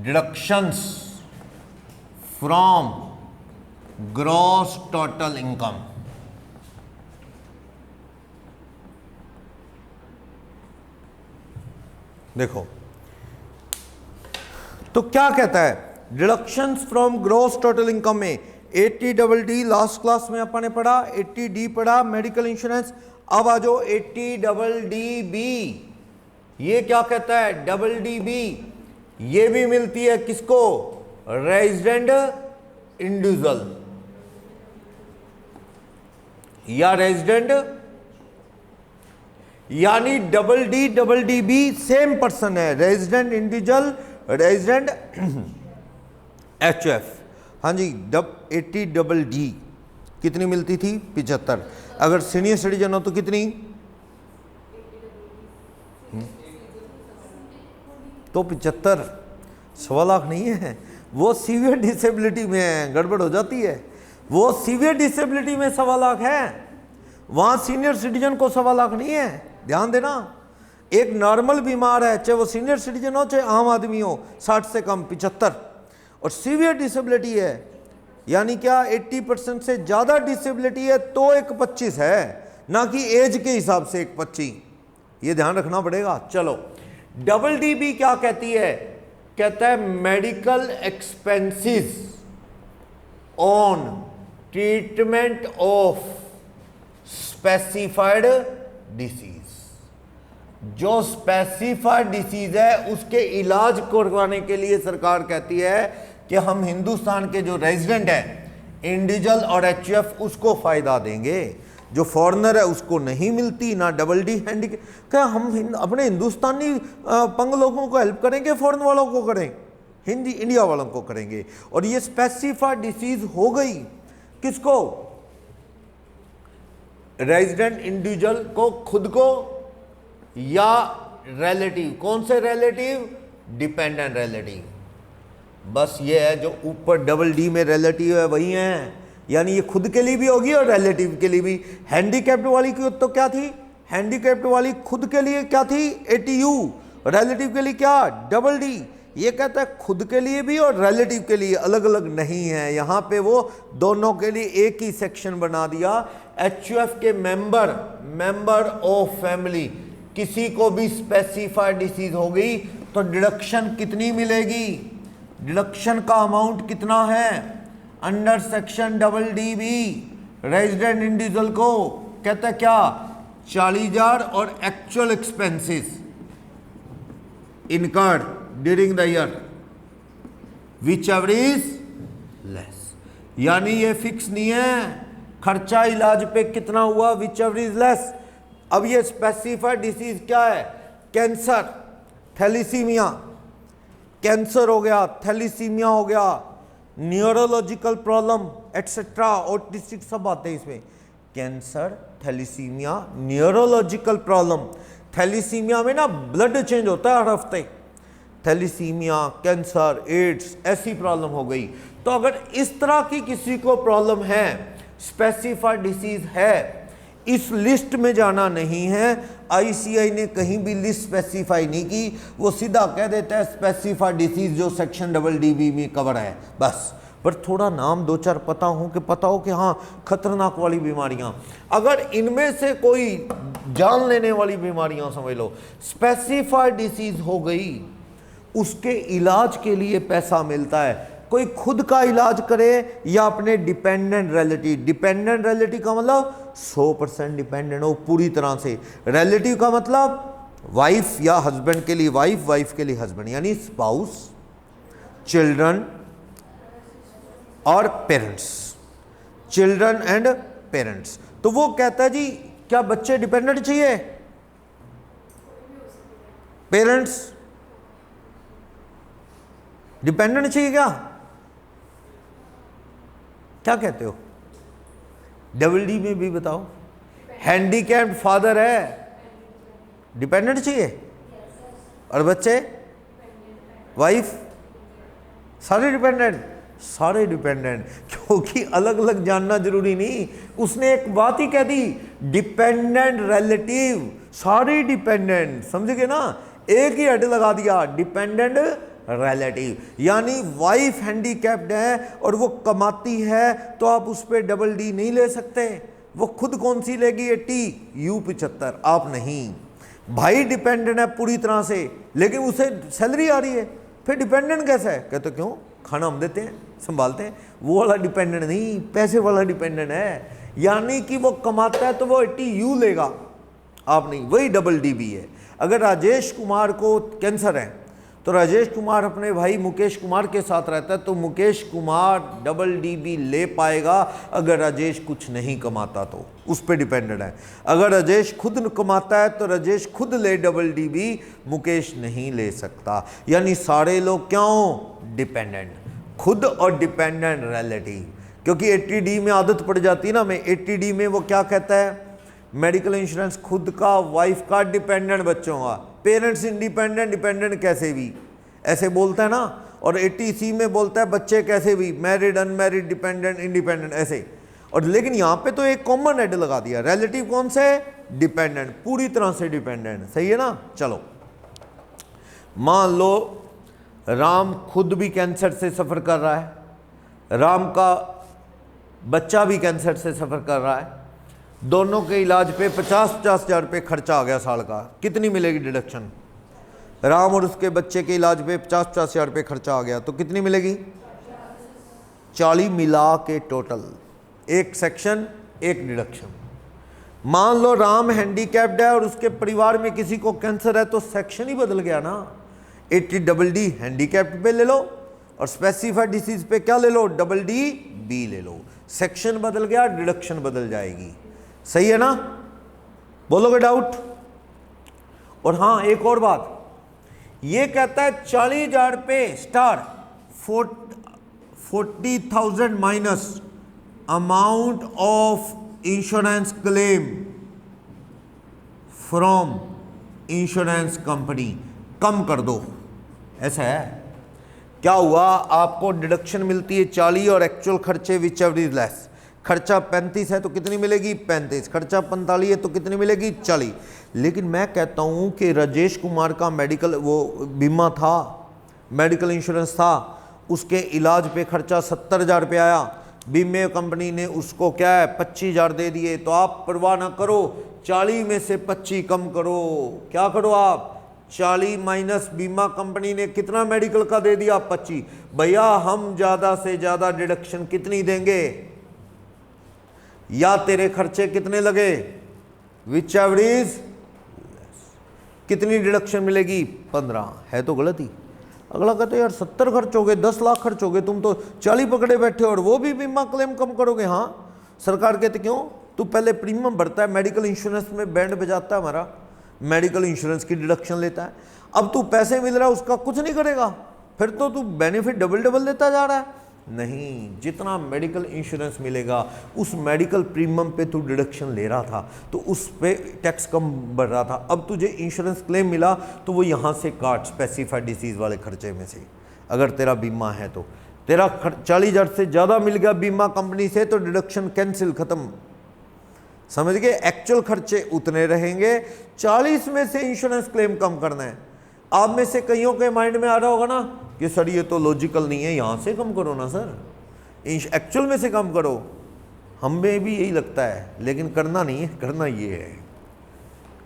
Deductions from gross total income. देखो तो क्या कहता है, deductions from gross total income में 80DD लास्ट क्लास में अपन ने पढ़ा, 80D पढ़ा मेडिकल इंश्योरेंस। अब आ जाओ 80DD, ये क्या कहता है, DDB, ये भी मिलती है किसको, रेजिडेंट इंडिविजुअल या रेजिडेंट, यानी DDB सेम पर्सन है, रेजिडेंट इंडिविजुअल, रेजिडेंट HF। हाँ जी, 80DD कितनी मिलती थी, 75। अगर सीनियर सिटीजन हो तो कितनी, तो 75। 1.25 लाख नहीं है, वो सीवियर डिसेबिलिटी में है, गड़बड़ हो जाती है। वो सीवियर डिसेबिलिटी में 1.25 लाख है, वहां सीनियर सिटीजन को 1.25 लाख नहीं है, ध्यान देना। एक नॉर्मल बीमार है, चाहे वो सीनियर सिटीजन हो चाहे आम आदमी हो, 60 से कम 75। और सीवियर डिसेबिलिटी है यानी क्या, 80% से ज्यादा डिसेबिलिटी है तो एक 25 है, ना कि एज के हिसाब से एक 25, ये ध्यान रखना पड़ेगा। चलो DDB क्या कहती है, कहता है medical expenses on treatment of specified disease. जो स्पेसिफाइड डिसीज है उसके इलाज करवाने के लिए सरकार कहती है कि हम हिंदुस्तान के जो रेजिडेंट हैं इंडिविजुअल और HF उसको फायदा देंगे, जो फॉरेनर है उसको नहीं मिलती। ना DD हैंडी, क्या हम अपने हिंदुस्तानी पंग लोगों को हेल्प करेंगे, फॉरेन वालों को करें, हिंदी इंडिया वालों को करेंगे। और ये स्पेसिफाइड डिसीज हो गई किसको, रेजिडेंट इंडिविजुअल को खुद को, या रिलेटिव, कौन से रिलेटिव, डिपेंडेंट रिलेटिव। बस ये है जो ऊपर DD में रिलेटिव है वही है, यानी ये खुद के लिए भी होगी और रिलेटिव के लिए भी। हैंडीकैप्ड वाली की तो क्या थी, हैंडीकैप्ड वाली खुद के लिए क्या थी, ATU, रिलेटिव के लिए क्या, DD। ये कहता है खुद के लिए भी और रिलेटिव के लिए, अलग अलग नहीं है। यहाँ पे वो दोनों के लिए एक ही सेक्शन बना दिया। HF के मेंबर ऑफ फैमिली, किसी को भी स्पेसिफाइड डिसीज हो गई तो डिडक्शन कितनी मिलेगी, डिडक्शन का अमाउंट कितना है, under section DDB resident individual को कहता है क्या, 40,000 और actual expenses incurred during the year which ever is less. यानी ये फिक्स नहीं है, खर्चा इलाज पे कितना हुआ, विच एवर इज लेस। अब ये स्पेसिफाइड डिसीज क्या है, कैंसर, थैलीसीमिया, कैंसर हो गया, थैलीसीमिया हो गया, न्यूरोलॉजिकल प्रॉब्लम एटसेट्रा, ऑटिस्टिक सब आते हैं इसमें। Cancer, thalassemia, neurological problem. Thalassemia में ना ब्लड चेंज होता है हर हफ्ते, थैलीसीमिया, कैंसर, एड्स, ऐसी प्रॉब्लम हो गई। तो अगर इस तरह की किसी को प्रॉब्लम है, स्पेसिफाइड डिसीज है, इस लिस्ट में जाना नहीं है। ICI ने कहीं भी लिस्ट स्पेसिफाई नहीं की, वो सीधा कह देता है स्पेसिफाइड डिसीज जो सेक्शन DDB में कवर है बस। पर थोड़ा नाम 2-4 पता हो कि हाँ खतरनाक वाली बीमारियां, अगर इनमें से कोई जान लेने वाली बीमारियां समझ लो, स्पेसिफाइड डिसीज हो गई, उसके इलाज के लिए पैसा मिलता है। कोई खुद का इलाज करे या अपने डिपेंडेंट रिलेटिव, डिपेंडेंट रिलेटिव का मतलब 100% डिपेंडेंट हो पूरी तरह से, रिलेटिव का मतलब वाइफ या हस्बैंड के लिए वाइफ, वाइफ के लिए हस्बैंड, यानी स्पाउस, चिल्ड्रन और पेरेंट्स, चिल्ड्रन एंड पेरेंट्स। तो वो कहता है जी क्या बच्चे डिपेंडेंट चाहिए, पेरेंट्स डिपेंडेंट चाहिए क्या कहते हो, DD में भी बताओ। हैंडीकैप्ड फादर है, डिपेंडेंट चाहिए, और बच्चे, वाइफ, सारे डिपेंडेंट, सारे डिपेंडेंट, क्योंकि अलग अलग जानना जरूरी नहीं। उसने एक बात ही कह दी, डिपेंडेंट रिलेटिव, सारे डिपेंडेंट, समझ गए ना, एक ही हेड लगा दिया, डिपेंडेंट रिलेटिव, यानी वाइफ हैंडीकैप्ड है और वो कमाती है तो आप उस पर डबल डी नहीं ले सकते। वो खुद कौन सी लेगी 80, U75, आप नहीं। भाई डिपेंडेंट है पूरी तरह से, लेकिन उसे सैलरी आ रही है, फिर डिपेंडेंट कैसा है? कहते क्यों, खाना हम देते हैं, संभालते हैं। वो वाला डिपेंडेंट नहीं, पैसे वाला डिपेंडेंट है, यानी कि वो कमाता है तो वो 80 U लेगा, आप नहीं। वही डबल डी भी है। अगर राजेश कुमार को कैंसर है तो राजेश कुमार अपने भाई मुकेश कुमार के साथ रहता है तो मुकेश कुमार डबल डी भी ले पाएगा। अगर राजेश कुछ नहीं कमाता तो उस पर डिपेंडेंट है। अगर राजेश खुद कमाता है तो राजेश खुद ले डबल डी भी, मुकेश नहीं ले सकता। यानी सारे लोग क्यों डिपेंडेंट, खुद और डिपेंडेंट रिलेटिव। क्योंकि 80D में आदत पड़ जाती है ना, मैं 80D में वो क्या कहता है, मेडिकल इंश्योरेंस खुद का, वाइफ का, डिपेंडेंट बच्चों का, पेरेंट्स इंडिपेंडेंट, डिपेंडेंट कैसे भी, ऐसे बोलता है ना। और 80C में बोलता है बच्चे कैसे भी, मैरिड, अनमैरिड, डिपेंडेंट, इंडिपेंडेंट, ऐसे। और लेकिन यहाँ पे तो एक कॉमन हेड लगा दिया, रिलेटिव कौन से, डिपेंडेंट, पूरी तरह से डिपेंडेंट। सही है ना। चलो मान लो राम खुद भी कैंसर से सफ़र कर रहा है, राम का बच्चा भी कैंसर से सफ़र कर रहा है, दोनों के इलाज पे 50-50 हज़ार रुपये खर्चा आ गया साल का। कितनी मिलेगी डिडक्शन? राम और उसके बच्चे के इलाज पे 50-50 हज़ार रुपये खर्चा आ गया तो कितनी मिलेगी? 40 मिला के टोटल, एक सेक्शन एक डिडक्शन। मान लो राम हैंडीकैप्ड है और उसके परिवार में किसी को कैंसर है तो सेक्शन ही बदल गया ना। 80 डबल डी हैंडीकैप्ड पे ले लो और स्पेसिफाइड डिसीज पे क्या ले लो, डबल डी बी ले लो। सेक्शन बदल गया, डिडक्शन बदल जाएगी। सही है ना। बोलोगे डाउट? और हाँ एक और बात, ये कहता है 40,000 पे star 40,000 minus amount of insurance claim from insurance company, कम कर दो, ऐसा है। क्या हुआ, आपको डिडक्शन मिलती है 40 और एक्चुअल खर्चे विच एवर इज लेस। खर्चा 35 है तो कितनी मिलेगी 35, खर्चा 45 है तो कितनी मिलेगी 40। लेकिन मैं कहता हूं कि राजेश कुमार का मेडिकल वो बीमा था, मेडिकल इंश्योरेंस था, उसके इलाज पे खर्चा 70,000 रुपये आया, बीमे कंपनी ने उसको क्या है 25,000 दे दिए। तो आप परवाह ना करो, 40 में से 25 कम करो। क्या करो आप, 40 माइनस बीमा कंपनी ने कितना मेडिकल का दे दिया 25। भैया हम ज़्यादा से ज़्यादा डिडक्शन कितनी देंगे, या तेरे खर्चे कितने लगे, विच एवर इज कितनी डिडक्शन मिलेगी 15। है तो गलत ही। अगला कहते यार 70 खर्च हो गए, 10 लाख खर्च हो गए, तुम तो 40 पकड़े बैठे हो और वो भी बीमा क्लेम कम करोगे। हाँ सरकार कहते क्यों, तू पहले प्रीमियम भरता है, मेडिकल इंश्योरेंस में बैंड बजाता है हमारा, मेडिकल इंश्योरेंस की डिडक्शन लेता है। अब तू पैसे मिल रहा है उसका कुछ नहीं करेगा, फिर तो तू बेनिफिट डबल डबल देता जा रहा है। नहीं, जितना मेडिकल इंश्योरेंस मिलेगा उस मेडिकल प्रीमियम पे तू डिडक्शन ले रहा था तो उस पे टैक्स कम बढ़ रहा था। अब तुझे इंश्योरेंस क्लेम मिला तो वो यहाँ से काट स्पेसिफाइड डिसीज़ वाले खर्चे में से। अगर तेरा बीमा है तो तेरा 40,000 से ज़्यादा मिल गया बीमा कंपनी से तो डिडक्शन कैंसिल, ख़त्म। समझ गए, एक्चुअल खर्चे उतने रहेंगे, 40 में से इंश्योरेंस क्लेम कम करना है। आप में से कईयों के माइंड में आ रहा होगा ना कि सर ये तो लॉजिकल नहीं है, यहाँ से कम करो ना सर, एक्चुअल में से कम करो। हमें भी यही लगता है लेकिन करना नहीं है, करना ये है।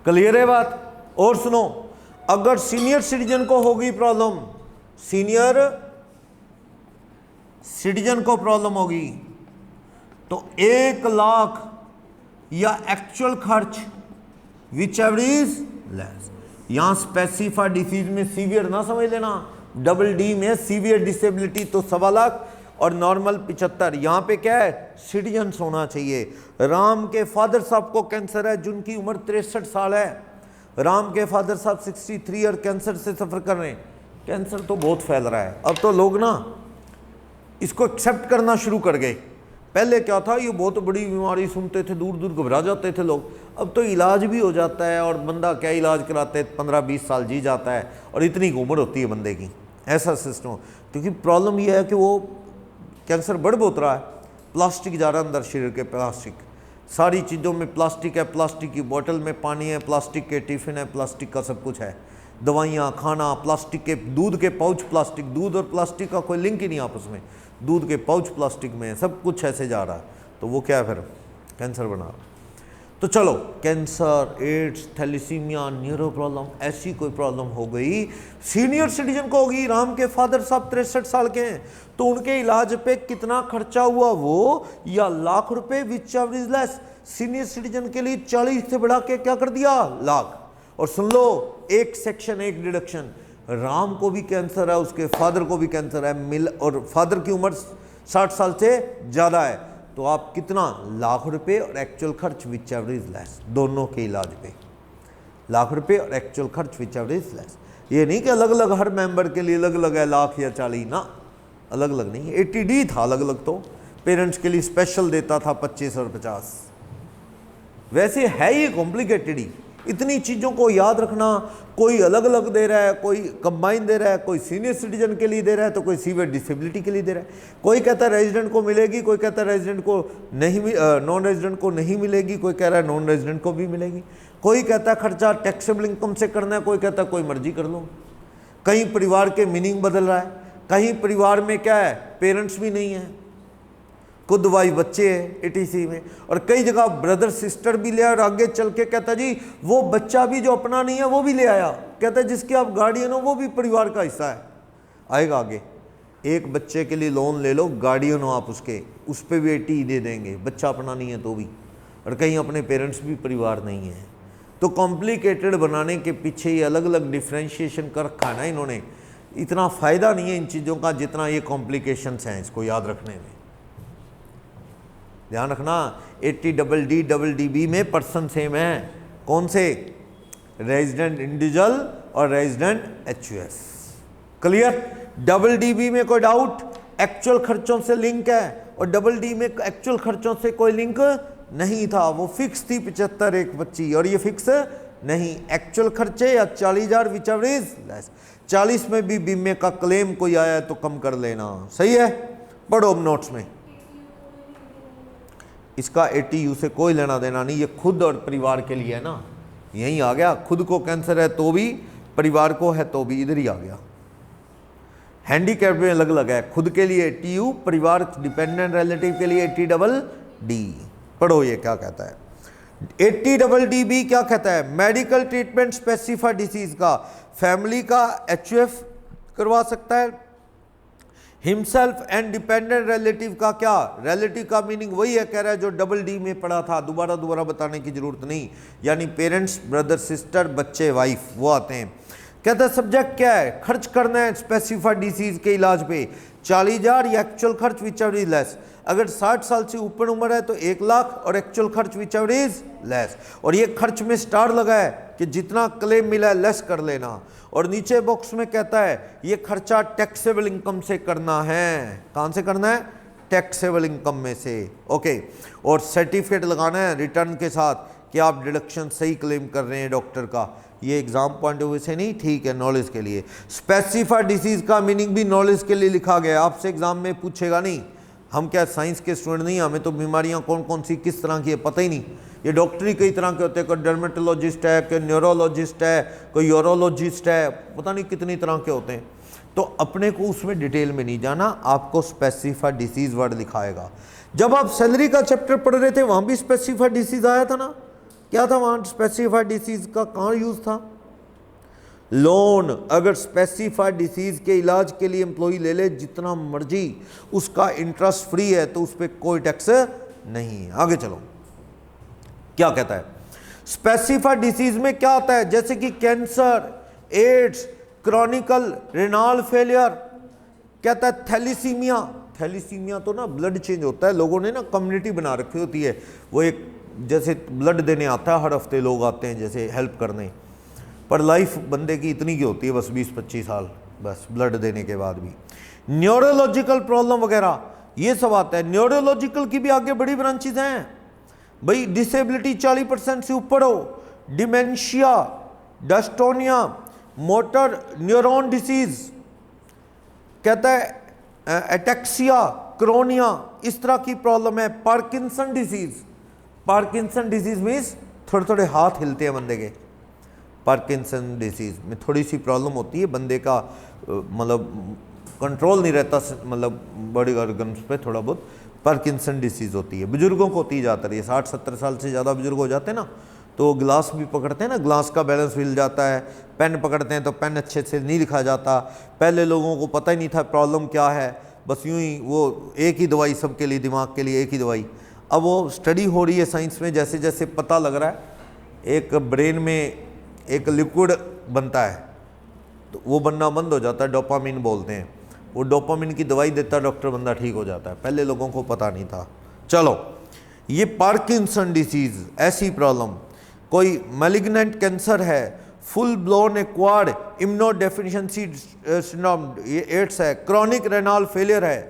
क्लियर है बात? और सुनो, अगर सीनियर सिटीजन को होगी प्रॉब्लम, सीनियर सिटीजन को प्रॉब्लम होगी तो 1 लाख या एक्चुअल खर्च विच एवर इज लेस। यहां स्पेसिफाइड डिसीज में सीवियर ना समझ लेना, डबल डी में सीवियर डिसेबिलिटी तो 1.25 लाख और नॉर्मल 75। यहां पे क्या है, सिटीजन्स होना चाहिए। राम के फादर साहब को कैंसर है जिनकी उम्र 63 साल है, राम के फादर साहब 63 ईयर कैंसर से सफर कर रहे हैं। कैंसर तो बहुत फैल रहा है, अब तो लोग ना इसको एक्सेप्ट करना शुरू कर गए। पहले क्या था, ये बहुत बड़ी बीमारी सुनते थे, दूर दूर घबरा जाते थे लोग। अब तो इलाज भी हो जाता है और बंदा क्या इलाज कराते 15-20 साल जी जाता है और इतनी उम्र होती है बंदे की, ऐसा सिस्टम। क्योंकि प्रॉब्लम ये है कि वो कैंसर बढ़ बहुत रहा है, प्लास्टिक जा रहा है अंदर शरीर के, प्लास्टिक सारी चीज़ों में प्लास्टिक है, प्लास्टिक की बोतल में पानी है, प्लास्टिक के टिफ़िन है, प्लास्टिक का सब कुछ है, दवाइयाँ, खाना, प्लास्टिक के, दूध के पाउच प्लास्टिक, दूध और प्लास्टिक का कोई लिंक ही नहीं आपस में, दूध के पाउच प्लास्टिक में है, सब कुछ ऐसे जा रहा है, तो वो क्या है फिर, कैंसर बना रहा। तो चलो, cancer, AIDS, thalassemia, neuro problem, ऐसी कोई प्रॉब्लम हो गई, सीनियर सिटीजन को होगी। राम के फादर साहब 63 साल के हैं, तो उनके इलाज पे कितना खर्चा हुआ वो, या लाख रुपए, which ever is less. Senior citizen के लिए 40 से बढ़ा के क्या कर दिया, लाख। और सुन लो, एक सेक्शन, एक डिडक्शन, राम को भी कैंसर है, उसके फादर को भी कैंसर है, और फादर की उम्र 60 साल से ज़्यादा है, तो आप कितना, लाख रुपए और एक्चुअल खर्च विच एवर इज लेस, दोनों के इलाज पे लाख रुपए और एक्चुअल खर्च विच एवर इज लेस। ये नहीं कि अलग अलग हर मेंबर के लिए अलग अलग है लाख या 40 ना, अलग अलग नहीं। 80D था अलग अलग, तो पेरेंट्स के लिए स्पेशल देता था 25 और 50। वैसे है ये कॉम्प्लिकेटेड ही, इतनी चीज़ों को याद रखना, कोई अलग अलग दे रहा है, कोई कंबाइन दे रहा है, कोई सीनियर सिटीजन के लिए दे रहा है, तो कोई सीवियर डिसेबिलिटी के लिए दे रहा है, कोई कहता है रेजिडेंट को मिलेगी, कोई कहता है रेजिडेंट को नहीं, नॉन रेजिडेंट को नहीं मिलेगी, कोई कह रहा है नॉन रेजिडेंट को भी मिलेगी, कोई कहता है खर्चा टैक्सेबल इनकम से करना है, कोई कहता है कोई मर्जी कर लो। कहीं परिवार के मीनिंग बदल रहा है, कहीं परिवार में क्या है, पेरेंट्स भी नहीं है, खुद वाइफ बच्चे हैं एटीसी में, और कई जगह ब्रदर सिस्टर भी ले आया, और आगे चल के कहता जी वो बच्चा भी जो अपना नहीं है वो भी ले आया, कहता है जिसके आप गार्डियन हो वो भी परिवार का हिस्सा है। आएगा आगे, एक बच्चे के लिए लोन ले लो, गार्डियन हो आप उसके, उस पर भी 80 दे देंगे, बच्चा अपना नहीं है तो भी, और कहीं अपने पेरेंट्स भी परिवार नहीं है। तो कॉम्प्लिकेटेड बनाने के पीछे ये अलग अलग डिफ्रेंशिएशन कर रखा है ना इन्होंने, इतना फ़ायदा नहीं है इन चीज़ों का जितना ये कॉम्प्लिकेशंस हैं इसको याद रखने में। ध्यान रखना, 80DD में पर्सन सेम है, कौन से, रेजिडेंट इंडिविजुअल और रेजिडेंट HUS। क्लियर। DD में कोई डाउट, एक्चुअल खर्चों से लिंक है, और DD में एक्चुअल खर्चों से कोई लिंक नहीं था, वो फिक्स थी 75 1 25, और ये फिक्स नहीं, एक्चुअल खर्चे या 40,000 विच एवर इज लेस। 40 में भी बीमे का क्लेम कोई आया तो कम कर लेना, सही है। पढ़ो नोट्स में, इसका 80U से कोई लेना देना नहीं, ये खुद और परिवार के लिए है ना, यही आ गया, खुद को कैंसर है तो भी, परिवार को है तो भी, इधर ही आ गया। हैंडीकैप में अलग अलग है, खुद के लिए 80U, परिवार डिपेंडेंट रिलेटिव के लिए 80DD। पढ़ो ये क्या कहता है, 80DD क्या कहता है, मेडिकल ट्रीटमेंट स्पेसिफाइड डिसीज का, फैमिली का HUF करवा सकता है, हिमसेल्फ एंड डिपेंडेंट रिलेटिव का, क्या रिलेटिव का मीनिंग वही है, कह रहा है जो DD में पढ़ा था, दोबारा बताने की जरूरत नहीं, यानी पेरेंट्स, ब्रदर सिस्टर, बच्चे, वाइफ, वो आते हैं। कहता है सब्जेक्ट क्या है, खर्च करना है स्पेसिफाइड डिसीज के इलाज पे 40,000 या एक्चुअल खर्च विच एवर इज लेस। अगर 60 साल से ऊपर उम्र है तो 1 लाख, और एक्चुअल खर्च विच एवर इज लेस, और ये खर्च में स्टार लगा है कि जितना क्लेम मिला है लेस कर लेना, और नीचे बॉक्स में कहता है ये खर्चा टैक्सेबल इनकम से करना है, कहां से करना है, टैक्सेबल इनकम में से, ओके। और सर्टिफिकेट लगाना है रिटर्न के साथ कि आप डिडक्शन सही क्लेम कर रहे हैं डॉक्टर का, ये एग्जाम पॉइंट ऑफ व्यू से नहीं, ठीक है, नॉलेज के लिए। स्पेसिफाइड डिसीज का मीनिंग भी नॉलेज के लिए लिखा गया, आपसे एग्जाम में पूछेगा नहीं, हम क्या साइंस के स्टूडेंट नहीं, हमें तो बीमारियां कौन कौन सी किस तरह की है पता ही नहीं। ये डॉक्टर ही कई तरह के होते हैं, कोई डर्मेटोलॉजिस्ट है, कोई न्यूरोलॉजिस्ट है, कोई यूरोलॉजिस्ट है, पता नहीं कितनी तरह के होते हैं। तो अपने को उसमें डिटेल में नहीं जाना, आपको स्पेसिफाइड डिसीज वर्ड लिखाएगा। जब आप सैलरी का चैप्टर पढ़ रहे थे वहां भी स्पेसिफाइड डिसीज आया था ना, क्या था वहां स्पेसिफाइड डिसीज का कहाँ यूज था, लोन। अगर स्पेसिफाइड डिसीज के इलाज के लिए एम्प्लॉय ले ले जितना मर्जी, उसका इंटरेस्ट फ्री है तो उस पर कोई टैक्स नहीं। आगे चलो, क्या कहता है स्पेसिफाइड डिसीज में क्या आता है, जैसे कि cancer, AIDS, chronical renal failure, कहता है थैलीसीमिया। थैलीसीमिया तो ना ब्लड चेंज होता है, लोगों ने ना कम्युनिटी बना रखी होती है, वो एक जैसे ब्लड देने आता है, हर हफ्ते लोग आते हैं जैसे हेल्प करने, पर लाइफ बंदे की इतनी की होती है बस 20-25 साल, बस ब्लड देने के बाद भी। न्यूरोलॉजिकल प्रॉब्लम वगैरह ये सब आता है। न्यूरोलॉजिकल की भी आगे बड़ी ब्रांचेज हैं भाई, डिसेबिलिटी 40% से ऊपर हो, डिमेंशिया, डस्टोनिया, मोटर न्यूरॉन डिसीज, कहता है एटेक्सिया, क्रोनिया, इस तरह की प्रॉब्लम है, Parkinson disease, Parkinson disease means थोड़े थोड़े हाथ हिलते हैं बंदे के। पार्किंसन डिजीज में थोड़ी सी प्रॉब्लम होती है, बंदे का मतलब कंट्रोल नहीं रहता, मतलब बॉडी ऑर्गन्स पे थोड़ा बहुत पार्किंसन डिसीज होती है। बुजुर्गों को होती जाता है, 60-70 साल से ज़्यादा बुजुर्ग हो जाते हैं ना, तो ग्लास भी पकड़ते हैं ना, ग्लास का बैलेंस हिल जाता है। पेन पकड़ते हैं तो पेन अच्छे से नहीं लिखा जाता। पहले लोगों को पता ही नहीं था प्रॉब्लम क्या है, बस यूं ही वो एक ही दवाई सबके लिए, दिमाग के लिए एक ही दवाई। अब वो स्टडी हो रही है साइंस में, जैसे जैसे पता लग रहा है, एक ब्रेन में एक लिक्विड बनता है तो वो बनना बंद हो जाता है, डोपामिन बोलते हैं। वो डोपामिन की दवाई देता है डॉक्टर, बंदा ठीक हो जाता है। पहले लोगों को पता नहीं था। चलो, ये पार्किंसन डिसीज ऐसी प्रॉब्लम, कोई मैलिग्नेंट कैंसर है, full blown acquired immunodeficiency syndrome, ये एड्स है, क्रॉनिक रेनाल फेलियर है,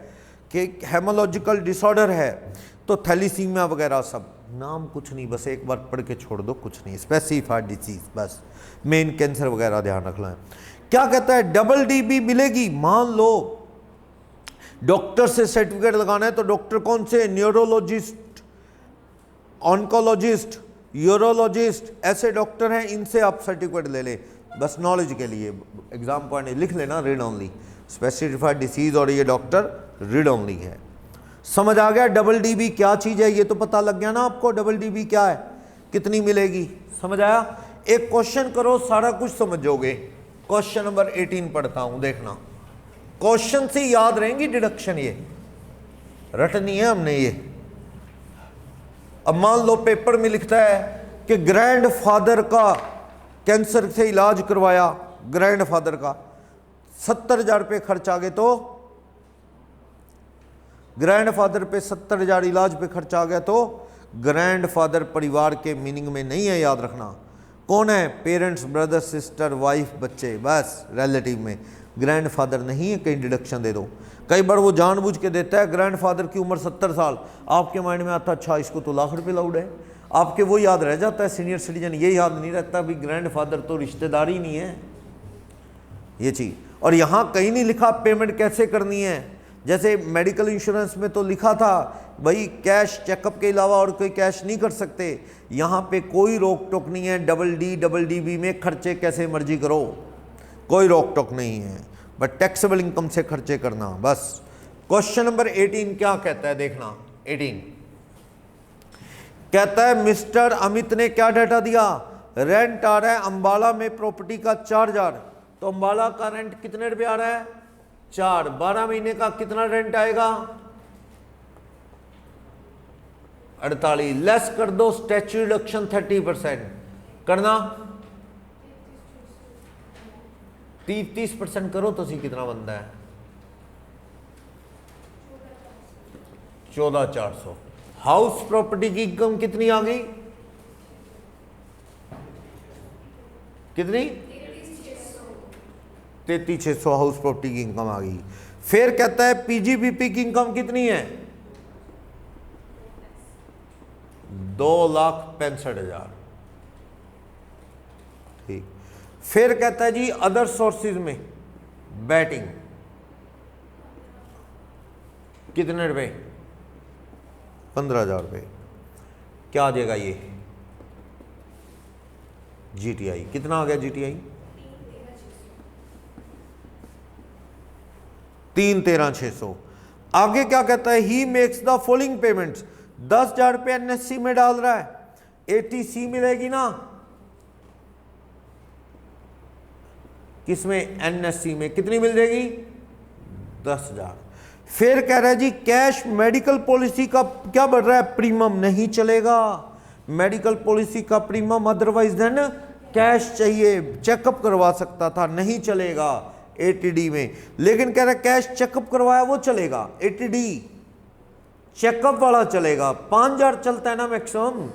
कि हेमोलॉजिकल डिसऑर्डर है, तो थैलीसीमिया वगैरह सब, नाम कुछ नहीं, बस एक बार पढ़ के छोड़ दो, कुछ नहीं, स्पेसिफाइड डिसीज, बस मेन कैंसर वगैरह ध्यान रखना है। क्या कहता है, डबल डीबी मिलेगी। मान लो डॉक्टर से सर्टिफिकेट लगाना है, तो डॉक्टर कौन से, न्यूरोलॉजिस्ट, ऑन्कोलॉजिस्ट, यूरोलॉजिस्ट, ऐसे डॉक्टर हैं, इनसे आप सर्टिफिकेट ले लें, बस नॉलेज के लिए, एग्जाम पॉइंट लिख लेना, रीड ओनली, स्पेसिफाइड डिसीज, और ये डॉक्टर रीड ओनली है। समझ आ गया डबल डीबी क्या चीज है, ये तो पता लग गया ना आपको, डबल डीबी क्या है, कितनी मिलेगी, समझ आया। एक क्वेश्चन करो, सारा कुछ समझोगे। क्वेश्चन नंबर 18 पढ़ता हूं, देखना, क्वेश्चन से याद रहेंगी डिडक्शन, ये रटनी है हमने ये। अब मान लो पेपर में लिखता है कि ग्रैंडफादर का कैंसर से इलाज करवाया, ग्रैंडफादर का 70,000 रुपये खर्च आ गए, तो ग्रैंडफादर पे 70,000 इलाज पे खर्च आ गया, तो ग्रैंडफादर परिवार के मीनिंग में नहीं है, याद रखना। कौन है, पेरेंट्स, ब्रदर, सिस्टर, वाइफ, बच्चे, बस रिलेटिव में। ग्रैंडफादर नहीं है, कहीं डिडक्शन दे दो। कई बार वो जानबूझ के देता है, ग्रैंडफादर की उम्र 70 साल, आपके माइंड में आता अच्छा इसको तो लाख रुपये लाउड है, आपके वो याद रह जाता है, सीनियर सिटीजन ये याद नहीं रहता भी ग्रैंडफादर तो रिश्तेदारी नहीं है, ये चीज़। और यहाँ कहीं नहीं लिखा पेमेंट कैसे करनी है, जैसे मेडिकल इंश्योरेंस में तो लिखा था भाई कैश चेकअप के अलावा और कोई कैश नहीं कर सकते, यहाँ पे कोई रोक टोक नहीं है, डबल डीबी में खर्चे कैसे मर्जी करो, कोई रोक टोक नहीं है, बट टैक्सेबल इनकम से खर्चे करना बस। क्वेश्चन नंबर 18 क्या कहता है, देखना 18 कहता है मिस्टर अमित ने क्या डाटा दिया, रेंट आ रहा है अंबाला में प्रॉपर्टी का 4,000, तो अंबाला का रेंट कितने रुपए आ रहा है, 4, 12 महीने का कितना रेंट आएगा, 48, लेस कर दो स्टैच्यू डिडक्शन 30% करना, 30% करो तो सी कितना बनता है, 14,400। हाउस प्रॉपर्टी की इनकम कितनी आ गई, कितनी, 33,600 हाउस प्रॉपर्टी की इनकम आ गई। फिर कहता है पीजीबीपी की इनकम कितनी है, 2,65,000, ठीक। फिर कहता है जी अदर सोर्सेज में बैटिंग कितने रुपए, 15,000 रुपये, क्या आ जाएगा ये, जीटीआई कितना आ गया, जीटीआई 3,13,600। आगे क्या कहता है, he makes the following payments, 10,000 रुपये एनएससी में डाल रहा है, एटीसी मिलेगी ना, किसमें, एनएससी में, कितनी मिल जाएगी, 10,000। फिर कह रहा है जी कैश मेडिकल पॉलिसी का क्या बढ़ रहा है, प्रीमियम नहीं चलेगा, मेडिकल पॉलिसी का प्रीमियम अदरवाइज देन कैश चाहिए, चेकअप करवा सकता था, नहीं चलेगा एटीडी में। लेकिन कह रहा है कैश चेकअप करवाया वो चलेगा, एटीडी चेकअप वाला चलेगा, 5,000 चलता है ना मैक्सिमम,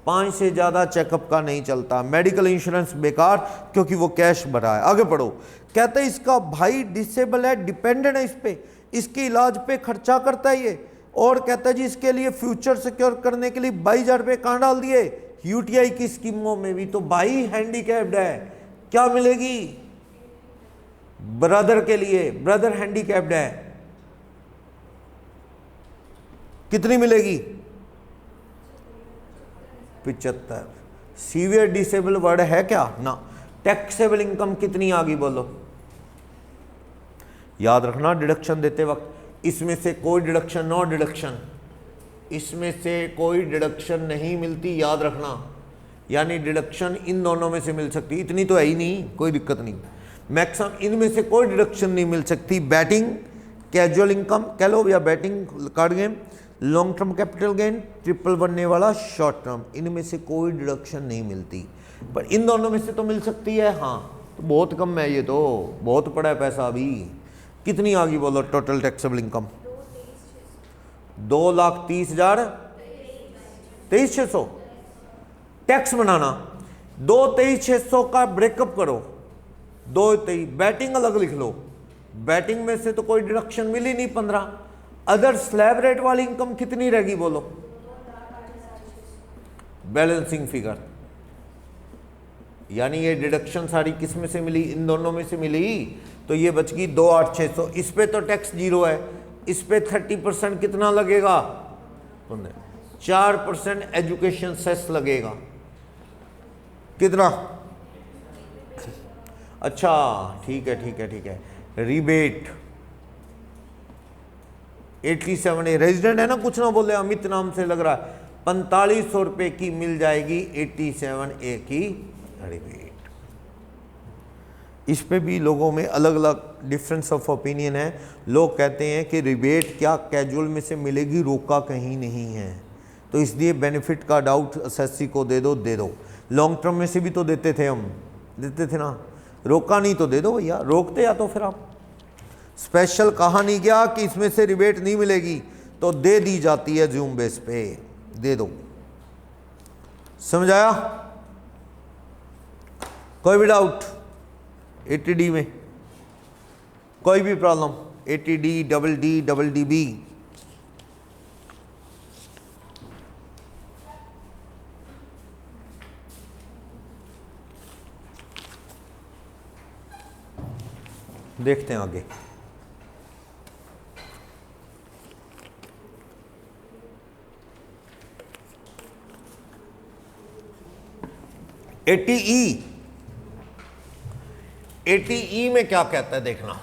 5 से ज्यादा चेकअप का नहीं चलता, मेडिकल इंश्योरेंस बेकार क्योंकि वो कैश भरा है। आगे पढ़ो, कहते हैं इसका भाई डिसेबल है, डिपेंडेंट है इस पे, इसके इलाज पे खर्चा करता है ये, और कहता है जी इसके लिए फ्यूचर सिक्योर करने के लिए 22,000 रुपये कहाँ डाल दिए, यूटीआई की स्कीमों में भी। तो भाई हैंडीकैप्ड है, क्या मिलेगी, ब्रदर के लिए, ब्रदर हैंडीकैप्ड है, कितनी मिलेगी, 75। सीवियर डिसेबल वर्ड है क्या ना। टैक्सेबल इनकम कितनी आ गई बोलो। याद रखना डिडक्शन देते वक्त इसमें से कोई डिडक्शन, नो डिडक्शन, इसमें से कोई डिडक्शन नहीं मिलती, याद रखना। यानी डिडक्शन इन दोनों में से मिल सकती, इतनी तो है ही नहीं, कोई दिक्कत नहीं। मैक्सिमम इनमें से कोई डिडक्शन नहीं मिल सकती। बैटिंग, कैजुअल इनकम कह लो या batting card game, long term capital gain, triple बनने वाला शॉर्ट टर्म, इनमें से कोई डिडक्शन नहीं मिलती, पर इन दोनों में से तो मिल सकती है। हाँ तो बहुत कम है, ये तो बहुत पड़ा है पैसा अभी। कितनी आ गई बोलो टोटल टैक्सेबल इनकम। 2,30,000, 23,600। टैक्स बनाना 2,23,600 का ब्रेकअप करो। 2,23 बैटिंग अलग लिख लो, बैटिंग में से तो कोई डिडक्शन मिली नहीं 15। अदर स्लैब रेट वाली इनकम कितनी रहेगी बोलो। बैलेंसिंग फिगर, यानी ये डिडक्शन सारी किस में से मिली, इन दोनों में से मिली, तो ये बच गई 2,8,600। इस पे तो टैक्स 0 है, इस पे 30% कितना लगेगा, 4% एजुकेशन सेस लगेगा। कितना, अच्छा ठीक है ठीक है ठीक है। रिबेट 87A, रेजिडेंट है ना, कुछ ना बोले, अमित नाम से लग रहा है। 4500 रुपये की मिल जाएगी 87A की रिबेट। इस पे भी लोगों में अलग अलग डिफरेंस ऑफ ओपिनियन है। लोग कहते हैं कि रिबेट क्या कैजुअल में से मिलेगी, रोका कहीं नहीं है, तो इसलिए बेनिफिट का डाउट एसएससी को दे दो, दे दो। लॉन्ग टर्म में से भी तो देते थे, हम देते थे ना, रोका नहीं तो दे दो भैया, रोकते या तो फिर आप स्पेशल कहा नहीं गया कि इसमें से रिबेट नहीं मिलेगी, तो दे दी जाती है जूम बेस पे, दे दो। समझ आया, कोई भी डाउट 80D में, कोई भी problem 80D, double D B. देखते हैं आगे। ATE में क्या कहता है देखना।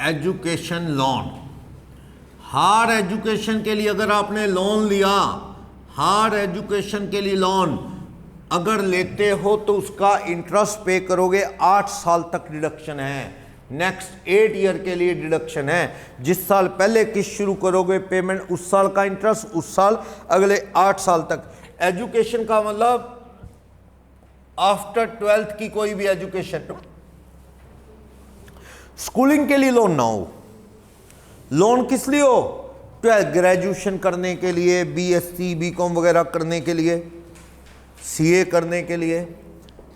एजुकेशन लोन, हायर एजुकेशन के लिए अगर आपने लोन लिया, हायर एजुकेशन के लिए लोन अगर लेते हो तो उसका इंटरेस्ट पे करोगे, 8 साल तक डिडक्शन है। नेक्स्ट 8 ईयर के लिए डिडक्शन है। जिस साल पहले किस्त शुरू करोगे पेमेंट, उस साल का इंटरेस्ट उस साल, अगले 8 साल तक। एजुकेशन का मतलब आफ्टर 12th की कोई भी एजुकेशन, स्कूलिंग के लिए लोन ना हो। लोन किस लिए हो, 12th ग्रेजुएशन करने के लिए, BSc BCom वगैरह करने के लिए, CA करने के लिए,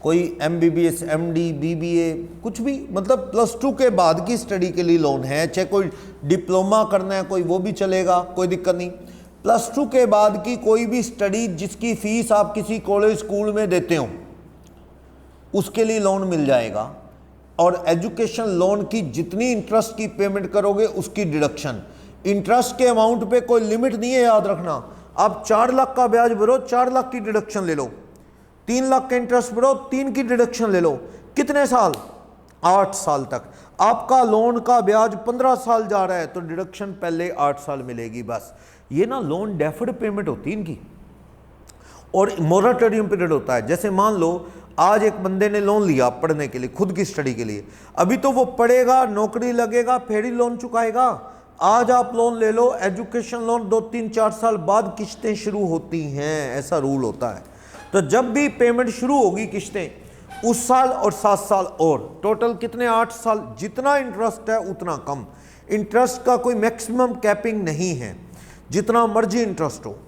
कोई MBBS MD BBA कुछ भी, मतलब +2 के बाद की स्टडी के लिए लोन है। चाहे कोई डिप्लोमा करना है कोई, वो भी चलेगा, कोई दिक्कत नहीं। +2 के बाद की कोई भी स्टडी जिसकी फीस आप किसी कॉलेज स्कूल में देते हो, उसके लिए लोन मिल जाएगा। और एजुकेशन लोन की जितनी इंटरेस्ट की पेमेंट करोगे उसकी डिडक्शन। इंटरेस्ट के अमाउंट पे कोई लिमिट नहीं है, याद रखना। आप 4 लाख का ब्याज भरो, 4 लाख की डिडक्शन ले लो। 3 लाख का इंटरेस्ट भरो, 3 की डिडक्शन ले लो। कितने साल, 8 साल तक। आपका लोन का ब्याज 15 साल जा रहा है तो डिडक्शन पहले 8 साल मिलेगी बस। ये ना लोन डेफर्ड पेमेंट होती है इनकी, और मोराटोरियम पीरियड होता है। जैसे मान लो आज एक बंदे ने लोन लिया पढ़ने के लिए, खुद की स्टडी के लिए, अभी तो वो पढ़ेगा, नौकरी लगेगा, फिर ही लोन चुकाएगा। आज आप लोन ले लो, एजुकेशन लोन 2, 3, 4 साल बाद किस्तें शुरू होती हैं, ऐसा रूल होता है। तो जब भी पेमेंट शुरू होगी किस्तें उस साल और 7 साल और, टोटल कितने, 8 साल। जितना इंटरेस्ट है उतना कम। इंटरेस्ट का कोई मैक्सिमम कैपिंग नहीं है, जितना मर्जी इंटरेस्ट हो।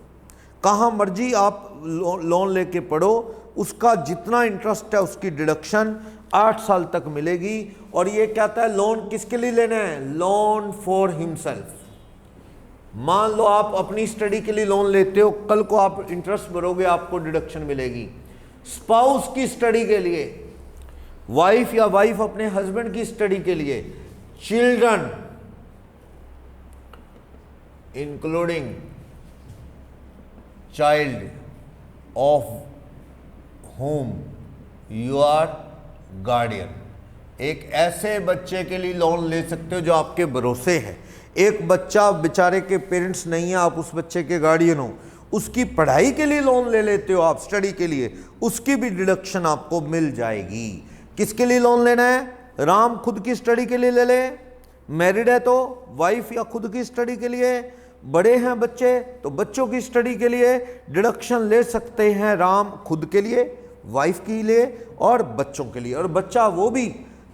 कहाँ मर्जी आप लोन लेके पढ़ो, उसका जितना इंटरेस्ट है उसकी डिडक्शन 8 साल तक मिलेगी। और ये कहता है लोन किसके लिए लेना है? Loan for himself. मान लो आप अपनी स्टडी के लिए लोन लेते हो, कल को आप इंटरेस्ट भरोगे, आपको डिडक्शन मिलेगी। स्पाउस की स्टडी के लिए, वाइफ या वाइफ अपने हस्बैंड की स्टडी के लिए, children including child of home you are guardian, एक ऐसे बच्चे के लिए लोन ले सकते हो जो आपके भरोसे है। एक बच्चा बेचारे के पेरेंट्स नहीं है, आप उस बच्चे के गार्डियन हो, उसकी पढ़ाई के लिए लोन ले लेते हो आप, स्टडी के लिए, उसकी भी डिडक्शन आपको मिल जाएगी। किसके लिए लोन लेना है? राम खुद की स्टडी के लिए ले ले, मैरिड है तो वाइफ या खुद की स्टडी के लिए, बड़े हैं बच्चे तो बच्चों की स्टडी के लिए डिडक्शन ले सकते हैं। राम खुद के लिए, वाइफ के लिए और बच्चों के लिए। और बच्चा वो भी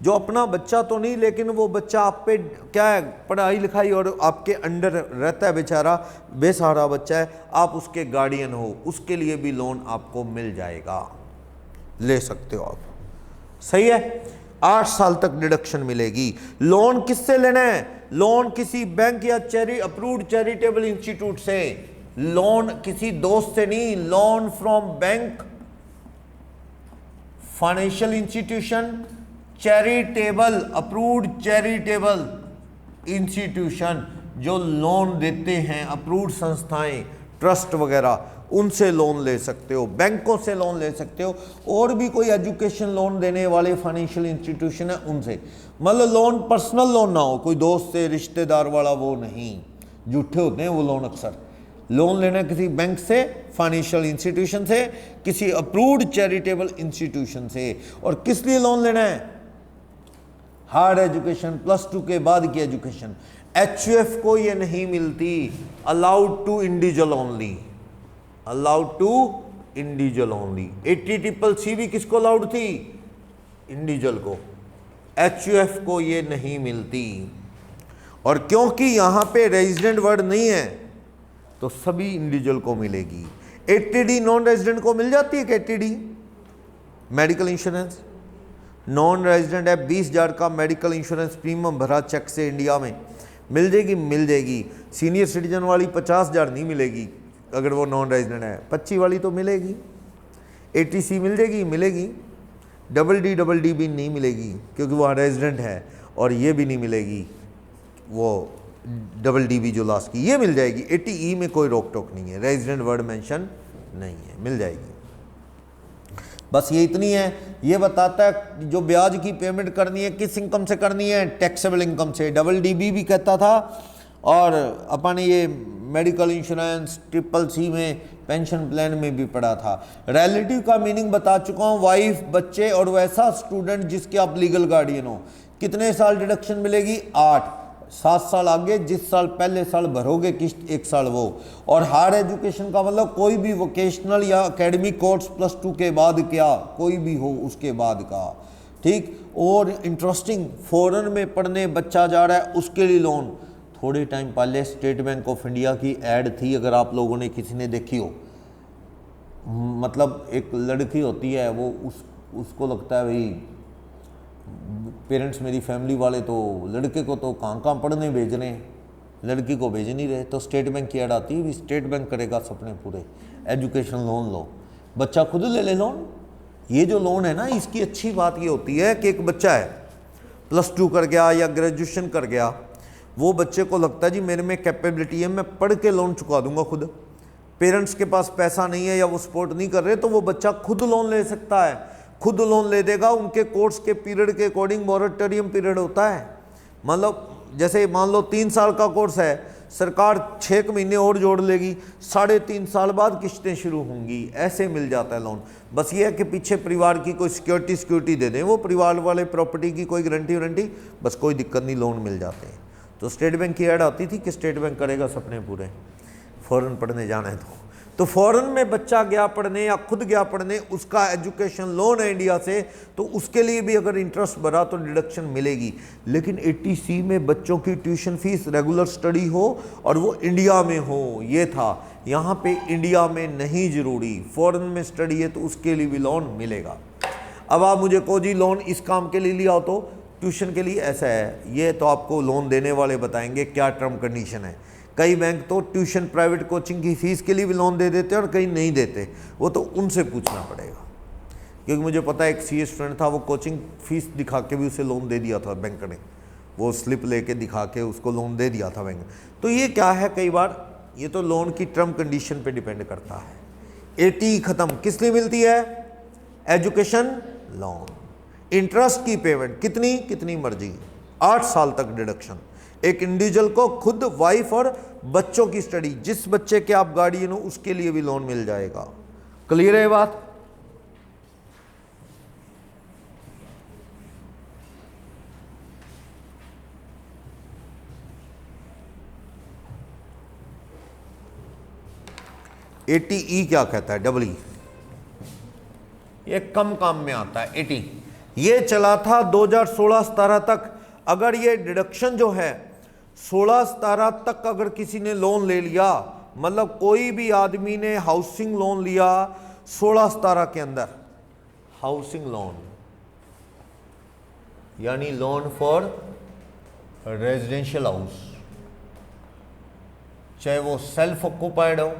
जो अपना बच्चा तो नहीं, लेकिन वो बच्चा आप पे क्या है, पढ़ाई लिखाई और आपके अंडर रहता है, बेचारा बेसहारा बच्चा है, आप उसके गार्डियन हो, उसके लिए भी लोन आपको मिल जाएगा, ले सकते हो आप। सही है, 8 साल तक डिडक्शन मिलेगी। लोन किससे लेना है? लोन किसी बैंक या अप्रूव्ड चैरिटेबल इंस्टीट्यूट से, लोन किसी दोस्त से नहीं, loan from bank, financial institution, charitable, approved charitable institution जो लोन देते हैं, अप्रूव्ड संस्थाएं, ट्रस्ट वगैरह, उनसे लोन ले सकते हो, बैंकों से लोन ले सकते हो, और भी कोई एजुकेशन लोन देने वाले फाइनेंशियल इंस्टीट्यूशन है उनसे। मतलब लोन पर्सनल लोन ना हो, कोई दोस्त से, रिश्तेदार वाला, वो नहीं, झूठे होते हैं वो लोन अक्सर। लोन लेना किसी बैंक से, फाइनेंशियल इंस्टीट्यूशन से, किसी अप्रूव्ड चैरिटेबल इंस्टीट्यूशन से। और किस लिए लोन लेना है? हार्ड एजुकेशन, +2 के बाद की एजुकेशन। HUF को ये नहीं मिलती, allowed to individual only, allowed to individual only. 80CCC भी किसको अलाउड थी? इंडिविजुअल को। HUF को ये नहीं मिलती। और क्योंकि यहां पे रेजिडेंट वर्ड नहीं है तो सभी इंडिविजुअल को मिलेगी। 80D नॉन रेजिडेंट को मिल जाती है कि 80D medical insurance, non resident है, 20,000 का मेडिकल इंश्योरेंस प्रीमियम भरा चेक से इंडिया में, मिल जाएगी, मिल जाएगी। सीनियर सिटीजन वाली 50,000 नहीं मिलेगी अगर वो नॉन रेजिडेंट है, 25 वाली तो मिलेगी। 80C मिल जाएगी, मिलेगी। DD भी नहीं मिलेगी क्योंकि वो रेजिडेंट है, और ये भी नहीं मिलेगी, वो DD जो लास्ट की, ये मिल जाएगी। 80E में कोई रोक टोक नहीं है, रेजिडेंट वर्ड मेंशन नहीं है, मिल जाएगी। बस ये इतनी है। ये बताता है जो ब्याज की पेमेंट करनी है किस इनकम से करनी है? टैक्सेबल इनकम से। DD भी कहता था, और अपन ये मेडिकल इंश्योरेंस CCC में, पेंशन प्लान में भी पढ़ा था। रिलेटिव का मीनिंग बता चुका हूँ, वाइफ, बच्चे और वैसा स्टूडेंट जिसके आप लीगल गार्डियन हो। कितने साल डिडक्शन मिलेगी? 8, 7 साल आगे, जिस साल पहले साल भरोगे किस्त 1 साल वो। और हायर एजुकेशन का मतलब कोई भी वोकेशनल या एकेडमिक कोर्स +2 के बाद, क्या कोई भी हो उसके बाद का, ठीक। और इंटरेस्टिंग, फॉरेन में पढ़ने बच्चा जा रहा है, उसके लिए लोन। थोड़े टाइम पहले स्टेट बैंक ऑफ इंडिया की ऐड थी, अगर आप लोगों ने किसी ने देखी हो। मतलब एक लड़की होती है, वो उसको लगता है भाई पेरेंट्स, मेरी फैमिली वाले तो लड़के को तो कहाँ पढ़ने भेज रहे हैं, लड़की को भेज नहीं रहे, तो स्टेट बैंक की ऐड आती है, स्टेट बैंक करेगा सपने पूरे, एजुकेशन लोन लो, बच्चा खुद ले ले लोन। ये जो लोन है ना, इसकी अच्छी बात ये होती है कि एक बच्चा है +2 कर गया या ग्रेजुएशन कर गया, वो बच्चे को लगता है जी मेरे में कैपेबिलिटी है, मैं पढ़ के लोन चुका दूंगा खुद। पेरेंट्स के पास पैसा नहीं है या वो सपोर्ट नहीं कर रहे, तो वो बच्चा खुद लोन ले सकता है, खुद लोन ले देगा। उनके कोर्स के पीरियड के अकॉर्डिंग मॉरेटोरियम पीरियड होता है। मतलब जैसे मान लो 3 साल का कोर्स है, सरकार 6 महीने और जोड़ लेगी, 3.5 साल बाद किस्तें शुरू होंगी, ऐसे मिल जाता है लोन। बस ये है कि पीछे परिवार की कोई सिक्योरिटी दे दें, वो परिवार वाले प्रॉपर्टी की कोई गारंटी, बस कोई दिक्कत नहीं, लोन मिल जाते हैं। तो स्टेट बैंक की ऐड आती थी कि स्टेट बैंक करेगा सपने पूरे, फॉरेन पढ़ने जाना है तो फॉरेन में बच्चा गया पढ़ने या खुद गया पढ़ने, उसका एजुकेशन लोन है इंडिया से, तो उसके लिए भी अगर इंटरेस्ट भरा तो डिडक्शन मिलेगी। लेकिन 80C में बच्चों की ट्यूशन फीस रेगुलर स्टडी हो और वो इंडिया में हो, ये था। यहाँ पे इंडिया में नहीं ज़रूरी, फॉरेन में स्टडी है तो उसके लिए भी लोन मिलेगा। अब आप मुझे कहो जी लोन इस काम के लिए लिया हो तो ट्यूशन के लिए ऐसा है, ये तो आपको लोन देने वाले बताएंगे क्या टर्म कंडीशन है। कई बैंक तो ट्यूशन प्राइवेट कोचिंग की फ़ीस के लिए भी लोन दे देते हैं और कई नहीं देते, वो तो उनसे पूछना पड़ेगा। क्योंकि मुझे पता है एक CS स्टूडेंट था, वो कोचिंग फ़ीस दिखा के भी उसे लोन दे दिया था बैंक ने, वो स्लिप लेके दिखा के उसको लोन दे दिया था बैंक। तो ये क्या है, कई बार ये तो लोन की टर्म कंडीशन पे डिपेंड करता है। 80 ख़त्म, किस लिए मिलती है? Education loan. इंटरेस्ट की पेमेंट कितनी मर्जी, 8 साल तक डिडक्शन। एक इंडिविजुअल को खुद, वाइफ और बच्चों की स्टडी, जिस बच्चे के आप गार्डियन हो उसके लिए भी लोन मिल जाएगा। क्लियर है बात? ATE क्या कहता है? डबल ई, ये कम काम में आता है। 80 ये चला था 2016-17 तक। अगर ये डिडक्शन जो है 16-17 तक अगर किसी ने लोन ले लिया, मतलब कोई भी आदमी ने हाउसिंग लोन लिया 16-17 के अंदर, हाउसिंग लोन यानी लोन फॉर रेजिडेंशियल हाउस, चाहे वो सेल्फ ऑक्यूपाइड हो,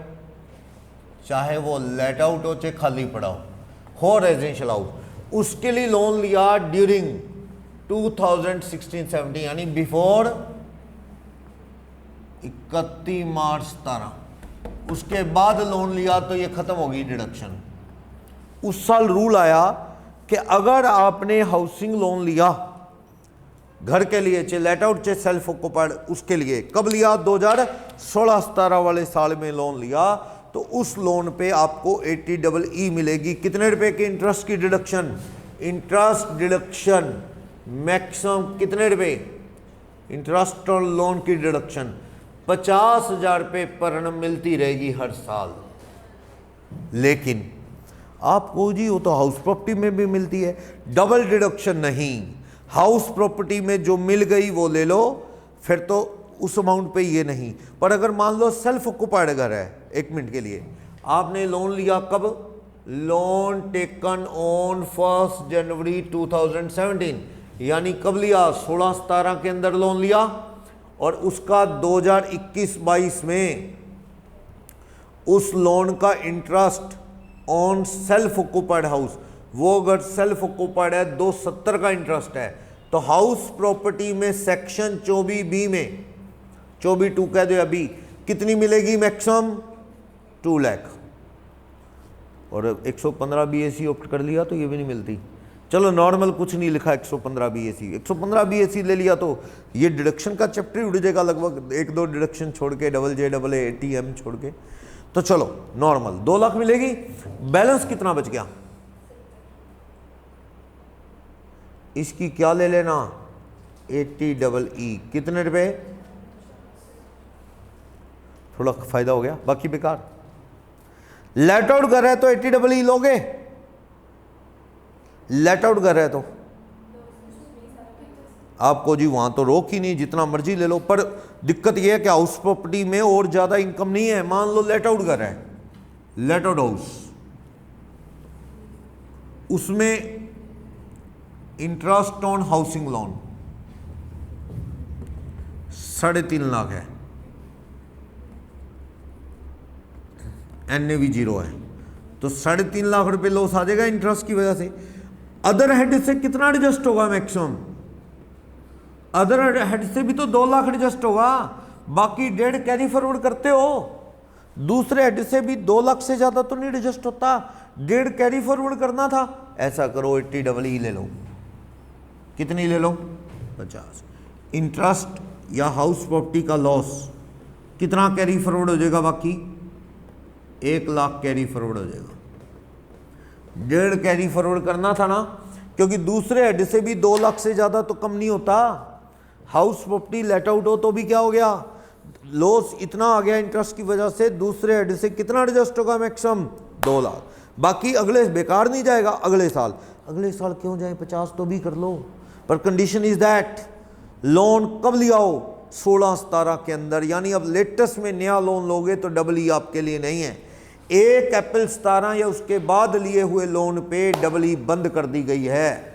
चाहे वो लेट आउट हो, चाहे खाली पड़ा हो रेजिडेंशियल हाउस, उसके लिए लोन लिया ड्यूरिंग 2016-17 यानी बिफोर 31 मार्च 17, उसके बाद लोन लिया तो ये खत्म होगी डिडक्शन। उस साल रूल आया कि अगर आपने हाउसिंग लोन लिया घर के लिए, चाहे लेट आउट चाहे सेल्फ ऑक्यूपाइड, उसके लिए कब लिया? 2016-17 वाले साल में लोन लिया, तो उस लोन पे आपको 80EE मिलेगी। कितने रुपए के इंटरेस्ट की डिडक्शन? इंटरेस्ट डिडक्शन मैक्सिमम कितने रुपए? इंटरेस्ट और लोन की डिडक्शन 50,000 रुपये पर एनम मिलती रहेगी हर साल। लेकिन आपको जी वो तो हाउस प्रॉपर्टी में भी मिलती है, डबल डिडक्शन नहीं। हाउस प्रॉपर्टी में जो मिल गई वो ले लो, फिर तो उस अमाउंट पे ये नहीं। पर अगर मान लो सेल्फ ऑक्यूपाइड घर है, 1 मिनट के लिए आपने लोन लिया, कब? लोन टेकन ऑन 1 जनवरी 2017, यानी कब लिया? 16-17 के अंदर लोन लिया, और उसका 2021-22 में उस लोन का interest on self occupied house, वो अगर सेल्फ ऑक्यूपाइड है 270 का इंटरेस्ट है, तो हाउस प्रॉपर्टी में सेक्शन 24B में 24(2) कह दो अभी, कितनी मिलेगी मैक्सिमम? 2 लाख। और 115 BAC ऑप्ट कर लिया तो ये भी नहीं मिलती। चलो नॉर्मल कुछ नहीं लिखा, 115 BAC, 115 BAC ले लिया तो ये डिडक्शन का चैप्टर ही उड़ जाएगा लगभग, 1-2 डिडक्शन छोड़ के, AA, ATM छोड़ के। तो चलो नॉर्मल 2 लाख मिलेगी। बैलेंस कितना बच गया? इसकी क्या ले लेना? 80EE। कितने रुपए? थोड़ा फायदा हो गया, बाकी बेकार। लेट आउट कर रहे तो 80EE लोगे? लेट आउट कर रहे तो आपको जी वहां तो रोक ही नहीं, जितना मर्जी ले लो। पर दिक्कत यह है कि हाउस प्रॉपर्टी में और ज्यादा इनकम नहीं है। मान लो लेट आउट कर रहे हैं, लेट आउट हाउस, उसमें interest on housing loan 3.5 lakh है, NAV 0 है, तो 3.5 लाख रुपए लॉस आ जाएगा इंटरेस्ट की वजह से। अदर हेड से कितना एडजस्ट होगा मैक्सिमम? अदर हेड से भी तो 2 लाख एडजस्ट होगा, बाकी 1.5 कैरी फॉरवर्ड करते हो। दूसरे हेड से भी 2 लाख से ज्यादा तो नहीं एडजस्ट होता, 1.5 कैरी फॉरवर्ड करना था। ऐसा करो 80EE ले लो। कितनी ले लो? 50। इंटरेस्ट या हाउस प्रॉपर्टी का लॉस कितना कैरी फॉरवर्ड हो जाएगा? बाकी 1 लाख कैरी फॉरवर्ड हो जाएगा। 1.5 कैरी फॉरवर्ड करना था ना, क्योंकि दूसरे हेड से भी 2 लाख से ज्यादा तो कम नहीं होता। हाउस प्रॉपर्टी लेट आउट हो तो भी क्या हो गया? लॉस इतना आ गया इंटरेस्ट की वजह से, दूसरे हेड से कितना एडजस्ट होगा मैक्सिमम 2 लाख, बाकी अगले बेकार नहीं जाएगा अगले साल क्यों जाए, 50 तो भी कर लो, पर कंडीशन इज दैट लोन कब लिया हो, 16-17 के अंदर, यानी अब लेटेस्ट में नया लोन लोगे तो डबल ई आपके लिए नहीं है। एक अप्रैल 17 या उसके बाद लिए हुए लोन पे डबल ई बंद कर दी गई है,